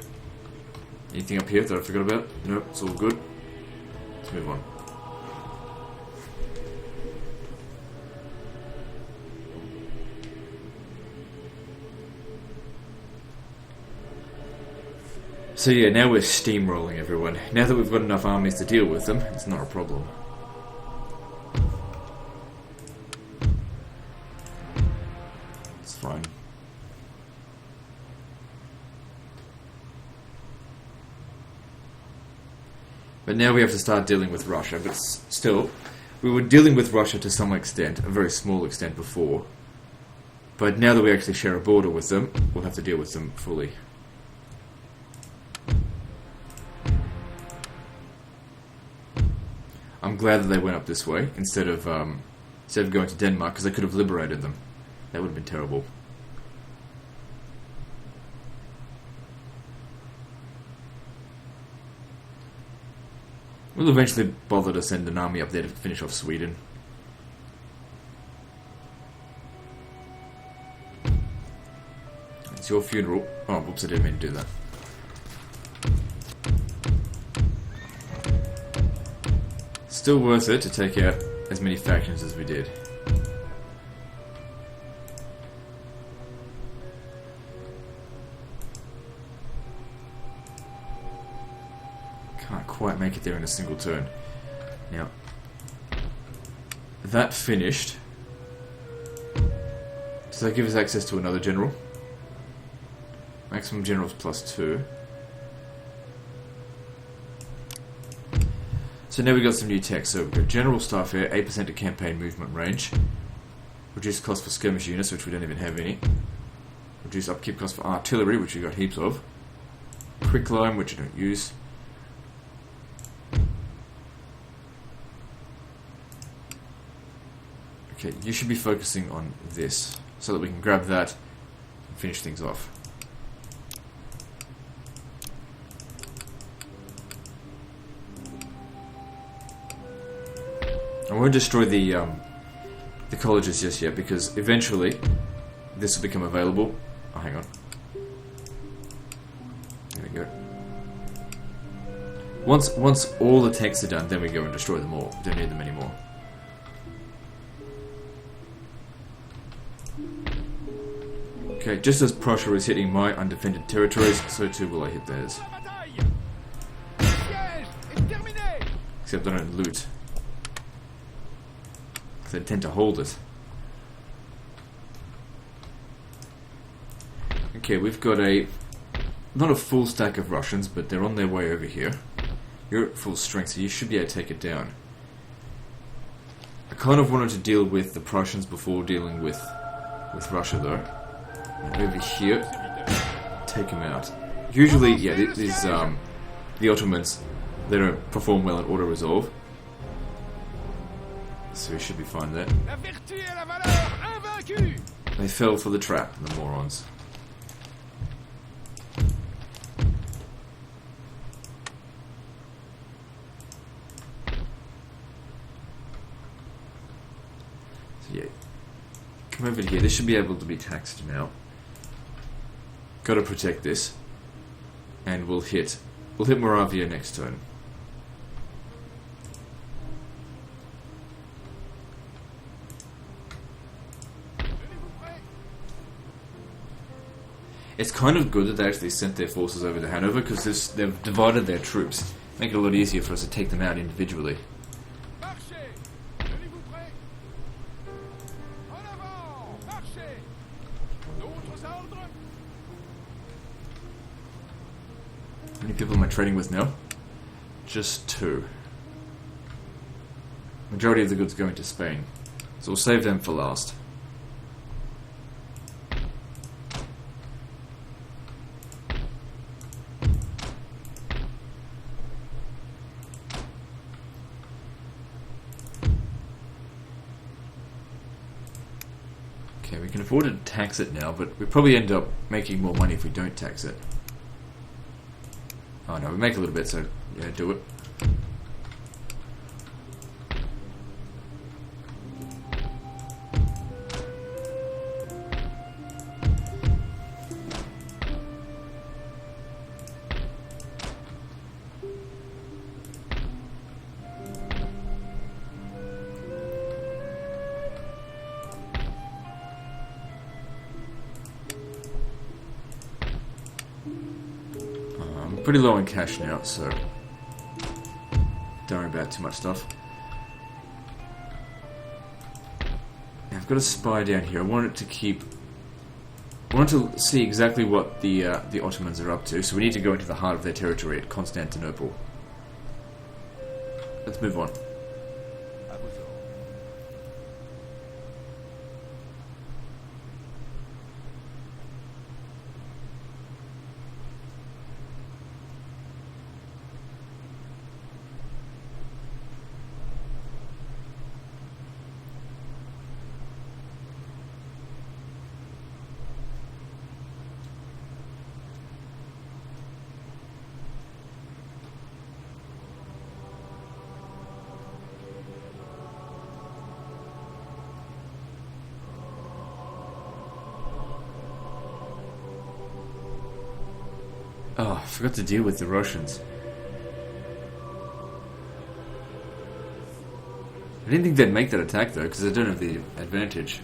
Anything up here that I forgot about? Nope, it's all good. Let's move on. So yeah, now we're steamrolling everyone. Now that we've got enough armies to deal with them, it's not a problem. It's fine. But now we have to start dealing with Russia, but still, we were dealing with Russia to some extent, a very small extent before. But now that we actually share a border with them, we'll have to deal with them fully. I'm glad that they went up this way instead of going to Denmark, because they could have liberated them. That would have been terrible. We'll eventually bother to send an army up there to finish off Sweden. It's your funeral. Oh, whoops, I didn't mean to do that. Still worth it to take out as many factions as we did. Can't quite make it there in a single turn. Now, that finished. Does that give us access to another general? Maximum generals +2. So now we've got some new tech. So we've got General Staff here, 8% of campaign movement range. Reduced cost for skirmish units, which we don't even have any. Reduced upkeep cost for artillery, which we've got heaps of. Quicklime, which we don't use. Okay, you should be focusing on this, so that we can grab that and finish things off. I won't destroy the colleges just yet, because eventually this will become available. Oh, hang on. There we go. Once all the techs are done, then we go and destroy them all. Don't need them anymore. Okay, just as Prussia is hitting my undefended territories, so too will I hit theirs. Except I don't loot. They tend to hold it. Okay, we've got not a full stack of Russians, but they're on their way over here. You're at full strength, so you should be able to take it down. I kind of wanted to deal with the Prussians before dealing with Russia, though. And over here, take them out. Usually, yeah, these the Ottomans, they don't perform well in auto-resolve. So we should be fine there. They fell for the trap, the morons. So yeah, come over here. This should be able to be taxed now. Got to protect this, and we'll hit Moravia next turn. It's kind of good that they actually sent their forces over to Hanover, because they've divided their troops. Make it a lot easier for us to take them out individually. How many people am I trading with now? Just 2. Majority of the goods going to Spain. So we'll save them for last. Okay, we can afford to tax it now, but we probably end up making more money if we don't tax it. Oh no, we make a little bit, so yeah, do it. I'm pretty low on cash now, so don't worry about too much stuff. Now, I've got a spy down here. I want it to keep. I want to see exactly what the Ottomans are up to, so we need to go into the heart of their territory at Constantinople. Let's move on. Oh, I forgot to deal with the Russians. I didn't think they'd make that attack though, because they don't have the advantage.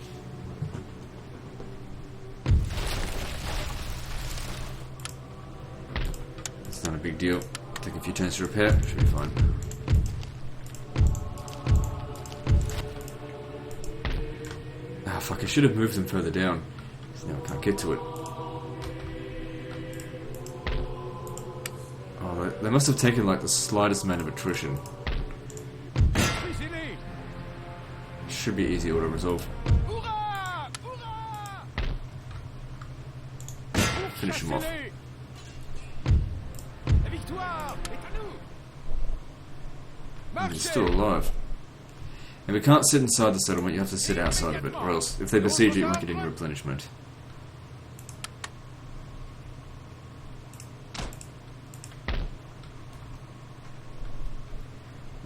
It's not a big deal. Take a few turns to repair, should be fine. Ah, fuck, I should have moved them further down. Now I can't get to it. Oh, they must have taken like the slightest amount of attrition. Should be easy auto resolve. Finish him off. And he's still alive. And we can't sit inside the settlement, you have to sit outside of it, or else if they besiege it, you won't get any replenishment.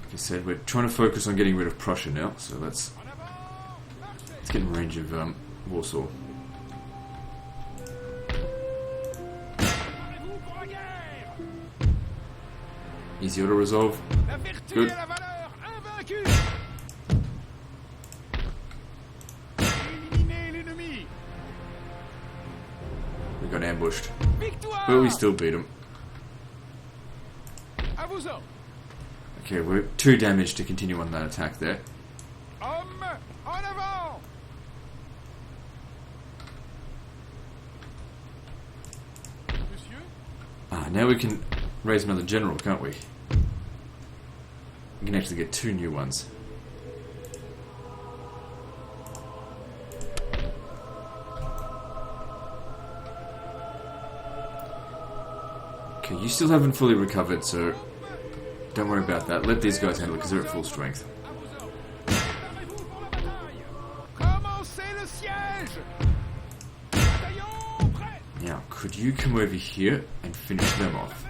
Like I said, we're trying to focus on getting rid of Prussia now, so let's get in range of Warsaw. Easy auto resolve. Good. We got ambushed, but we still beat him. Okay, we're 2 damage to continue on that attack there. Ah, now we can raise another general, can't we? We can actually get 2 new ones. Okay, you still haven't fully recovered, so don't worry about that. Let these guys handle it because they're at full strength. Now, could you come over here and finish them off?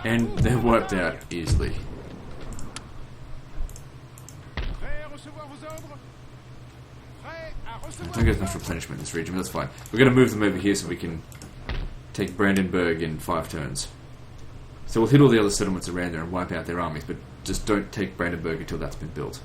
And they're wiped out easily. I don't get enough replenishment in this region, but that's fine. We're going to move them over here so we can take Brandenburg in 5 turns. So we'll hit all the other settlements around there and wipe out their armies, but just don't take Brandenburg until that's been built.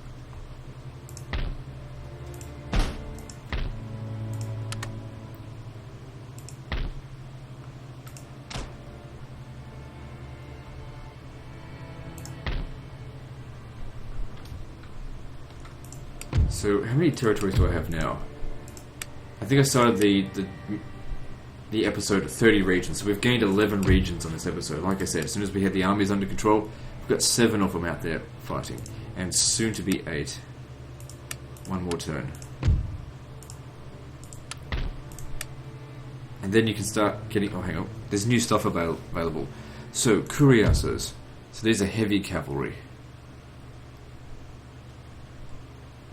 So how many territories do I have now? I think I started the episode at 30 regions, so we've gained 11 regions on this episode. Like I said, as soon as we had the armies under control, we've got 7 of them out there fighting, and soon to be 8. One more turn. And then you can start getting... Oh, hang on. There's new stuff available. So, cuirassiers. So these are heavy cavalry.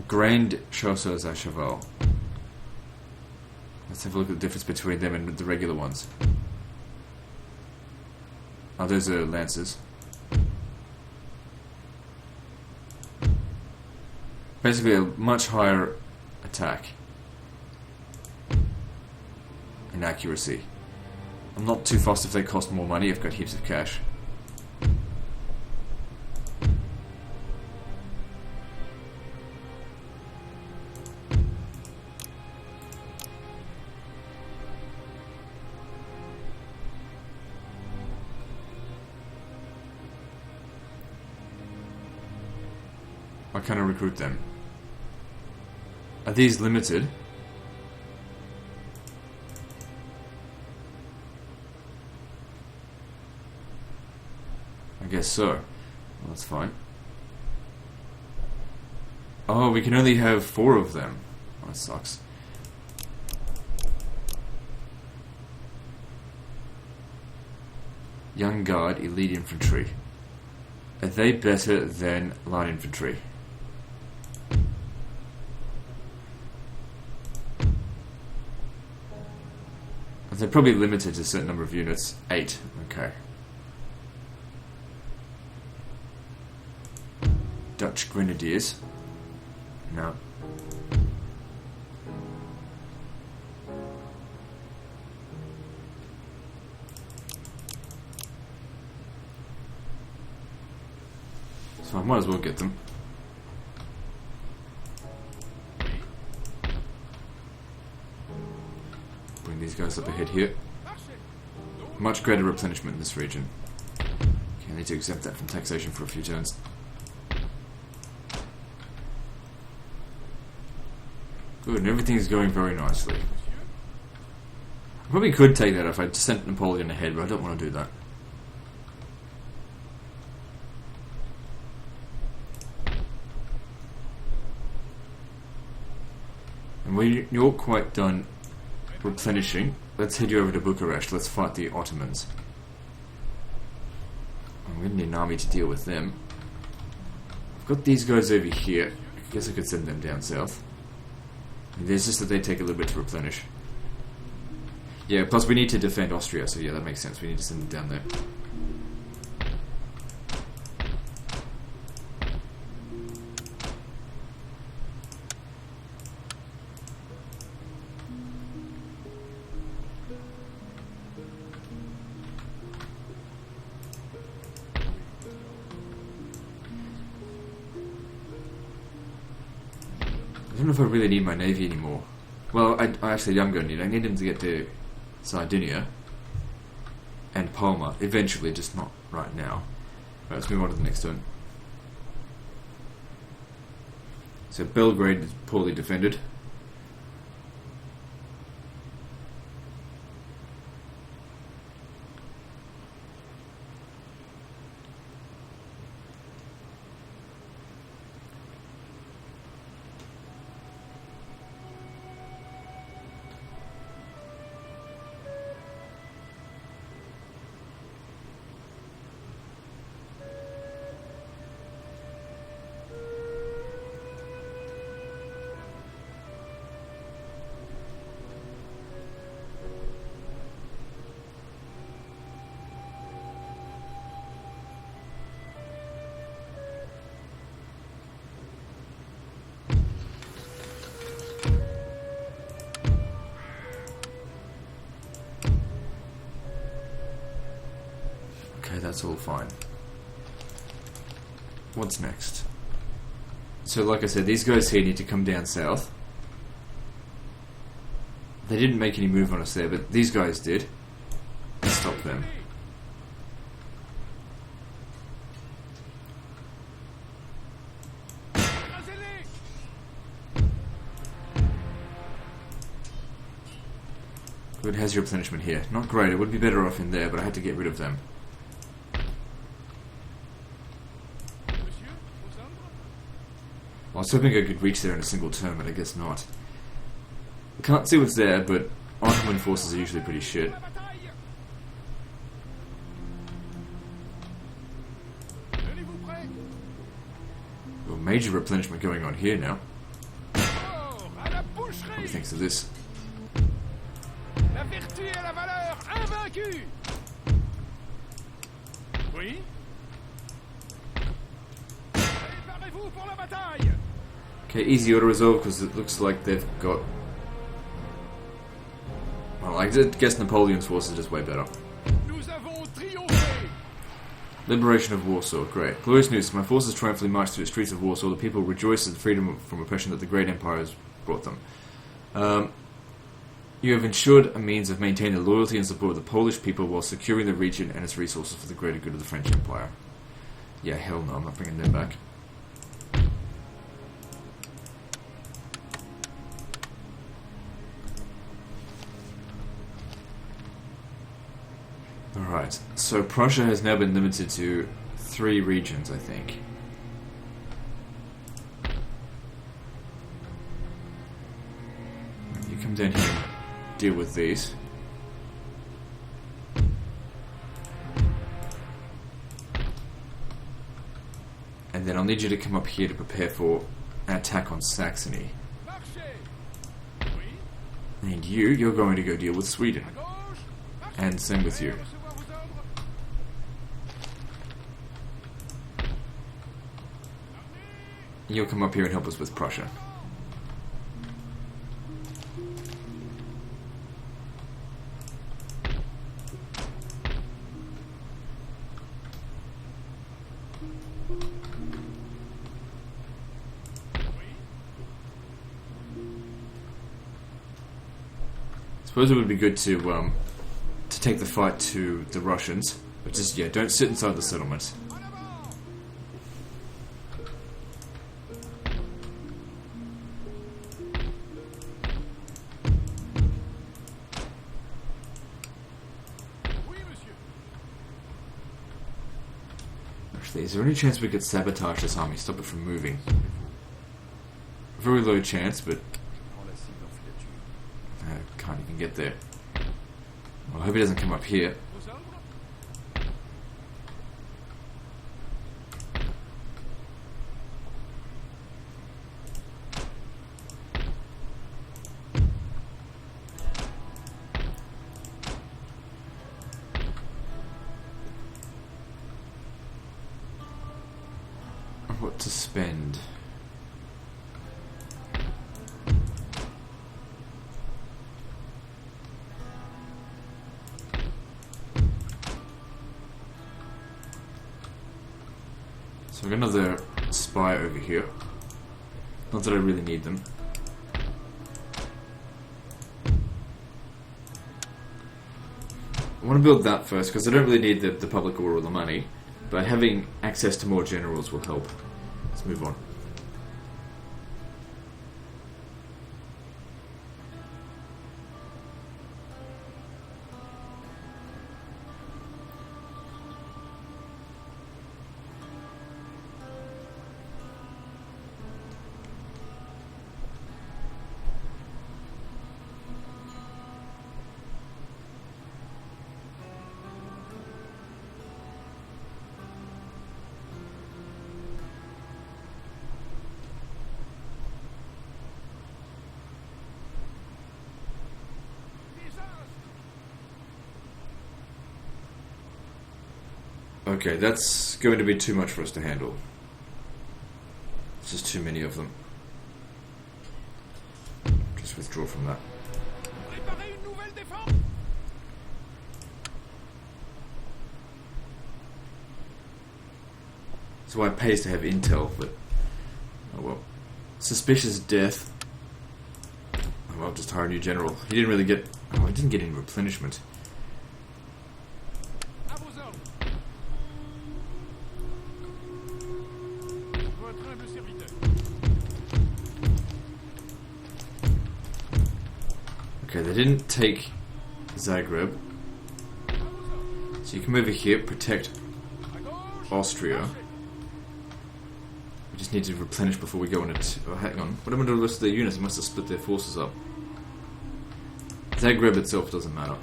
Grand chasseurs à cheval. Let's have a look at the difference between them and the regular ones. Oh, those are lancers. Basically a much higher attack and accuracy. I'm not too fussed if they cost more money, I've got heaps of cash. can I recruit them? Are these limited? I guess so. Well, that's fine. Oh, we can only have 4 of them. Oh, that sucks. Young Guard, Elite Infantry. Are they better than Light Infantry? They're probably limited to a certain number of units. 8. Okay. Dutch Grenadiers. No. So I might as well get them. Bring these guys up ahead here. Much greater replenishment in this region. Okay, I need to exempt that from taxation for a few turns. Good, and everything's going very nicely. I probably could take that if I sent Napoleon ahead, but I don't want to do that. And when you're quite done replenishing, let's head you over to Bucharest. Let's fight the Ottomans. I'm going to need an army to deal with them. I've got these guys over here. I guess I could send them down south. There's just that they take a little bit to replenish. Yeah, plus we need to defend Austria, so yeah, that makes sense. We need to send them down there. I don't know if I really need my navy anymore. Well, I actually am going to need it. I need them to get to Sardinia and Palma eventually, just not right now. Right, let's move on to the next turn. So Belgrade is poorly defended. Okay, that's all fine. What's next? So like I said, these guys here need to come down south. They didn't make any move on us there, but these guys did. Let's stop them. Good, how's your replenishment here? Not great, it would be better off in there, but I had to get rid of them. I was hoping I could reach there in a single turn, but I guess not. I can't see what's there, but Ottoman forces are usually pretty shit. Well, major replenishment going on here now. What do you think of this? La vertu et la valeur invaincue. Oui. Préparez-vous pour la bataille. Okay, easy auto resolve because it looks like they've got. Well, I guess Napoleon's forces are just way better. Nous avons triomphé. Liberation of Warsaw, great. Glorious news, my forces triumphantly marched through the streets of Warsaw. The people rejoice at the freedom from oppression that the great empire has brought them. You have ensured a means of maintaining the loyalty and support of the Polish people while securing the region and its resources for the greater good of the French Empire. Yeah, hell no, I'm not bringing them back. Right, so Prussia has now been limited to 3 regions, I think. You come down here and deal with these. And then I'll need you to come up here to prepare for an attack on Saxony. And you're going to go deal with Sweden. And same with you. You'll come up here and help us with Prussia. Suppose it would be good to take the fight to the Russians, but just don't sit inside the settlement. Actually, is there any chance we could sabotage this army, stop it from moving? Very low chance, but can't even get there. Well, I hope he doesn't come up here. What to spend? So I've got another spy over here. Not that I really need them. I want to build that first because I don't really need the public order or the money, but having access to more generals will help. Let's move on. Okay, that's going to be too much for us to handle. It's just too many of them. Just withdraw from that. That's why it pays to have intel, but oh well. Suspicious death. Oh well, just hire a new general. He didn't really get... Oh, he didn't get any replenishment. Okay, they didn't take Zagreb. So you come over here, protect Austria. We just need to replenish before we go on it. Oh, hang on. What happened to the rest of their units? They must have split their forces up. Zagreb itself doesn't matter.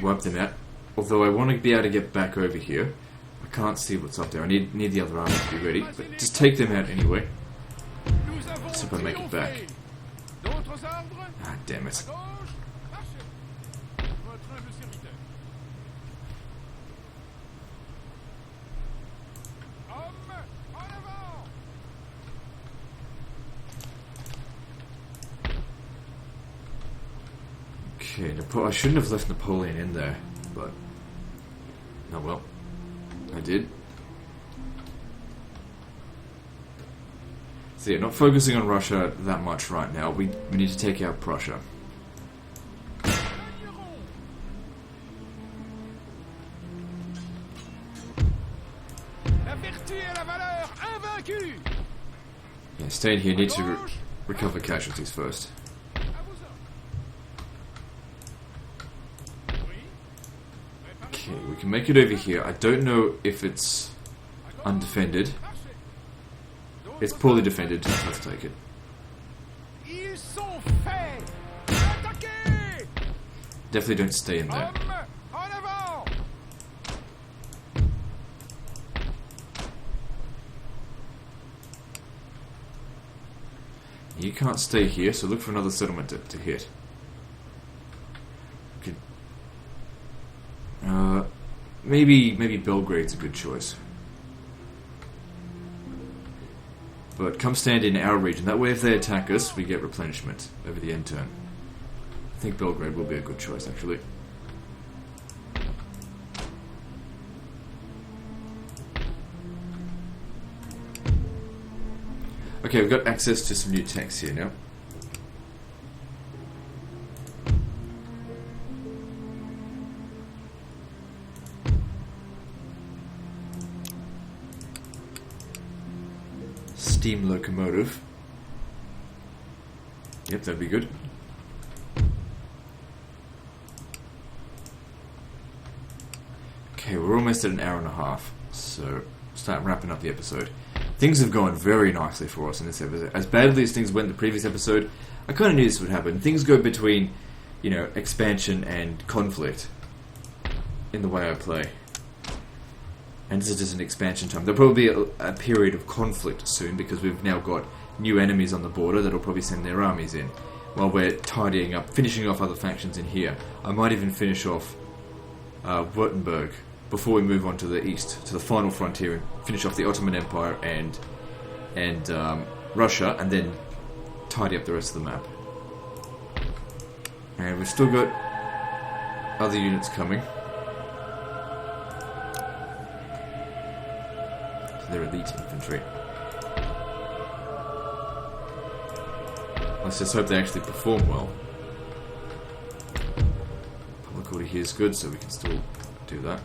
Wipe them out. Although I want to be able to get back over here. I can't see what's up there. I need the other army to be ready. But just take them out anyway. Let's hope I make it back. Ah, damn it. Okay, I shouldn't have left Napoleon in there, but oh well, I did. So yeah, not focusing on Russia that much right now. We need to take out Prussia. Yeah, staying here. Need to recover casualties first. À vos ordres. Oui. Okay, we can make it over here. I don't know if it's undefended. Marchez. It's poorly defended. Let's take it. Ils sont faits. Attaquez. Definitely don't stay in there. Hommes, en avant. You can't stay here, so look for another settlement to hit. Okay. Maybe Belgrade's a good choice. But come stand in our region. That way if they attack us, we get replenishment over the end turn. I think Belgrade will be a good choice, actually. Okay, we've got access to some new tanks here now. Steam locomotive. Yep, that'd be good. Okay, we're almost at an hour and a half, so start wrapping up the episode. Things have gone very nicely for us in this episode. As badly as things went in the previous episode, I kind of knew this would happen. Things go between, you know, expansion and conflict in the way I play. And this is just an expansion time. There'll probably be a period of conflict soon because we've now got new enemies on the border that'll probably send their armies in while we're tidying up, finishing off other factions in here. I might even finish off Württemberg before we move on to the east, to the final frontier, and finish off the Ottoman Empire and Russia, and then tidy up the rest of the map. And we've still got other units coming. So they're elite infantry. Let's just hope they actually perform well. Public order here is good, so we can still do that.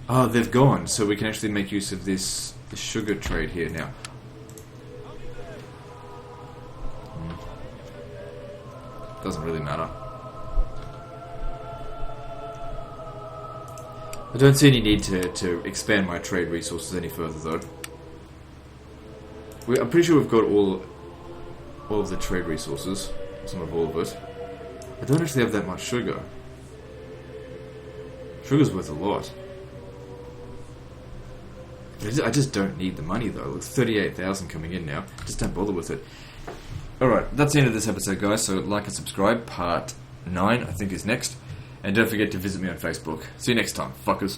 Oh, they've gone, so we can actually make use of this sugar trade here now. Doesn't really matter. I don't see any need to expand my trade resources any further, though. I'm pretty sure we've got all of the trade resources, some of all of it. I don't actually have that much sugar. Sugar's worth a lot. I just don't need the money, though. Look, 38,000 coming in now. Just don't bother with it. Alright, that's the end of this episode, guys. So like and subscribe. Part 9, I think, is next. And don't forget to visit me on Facebook. See you next time, fuckers.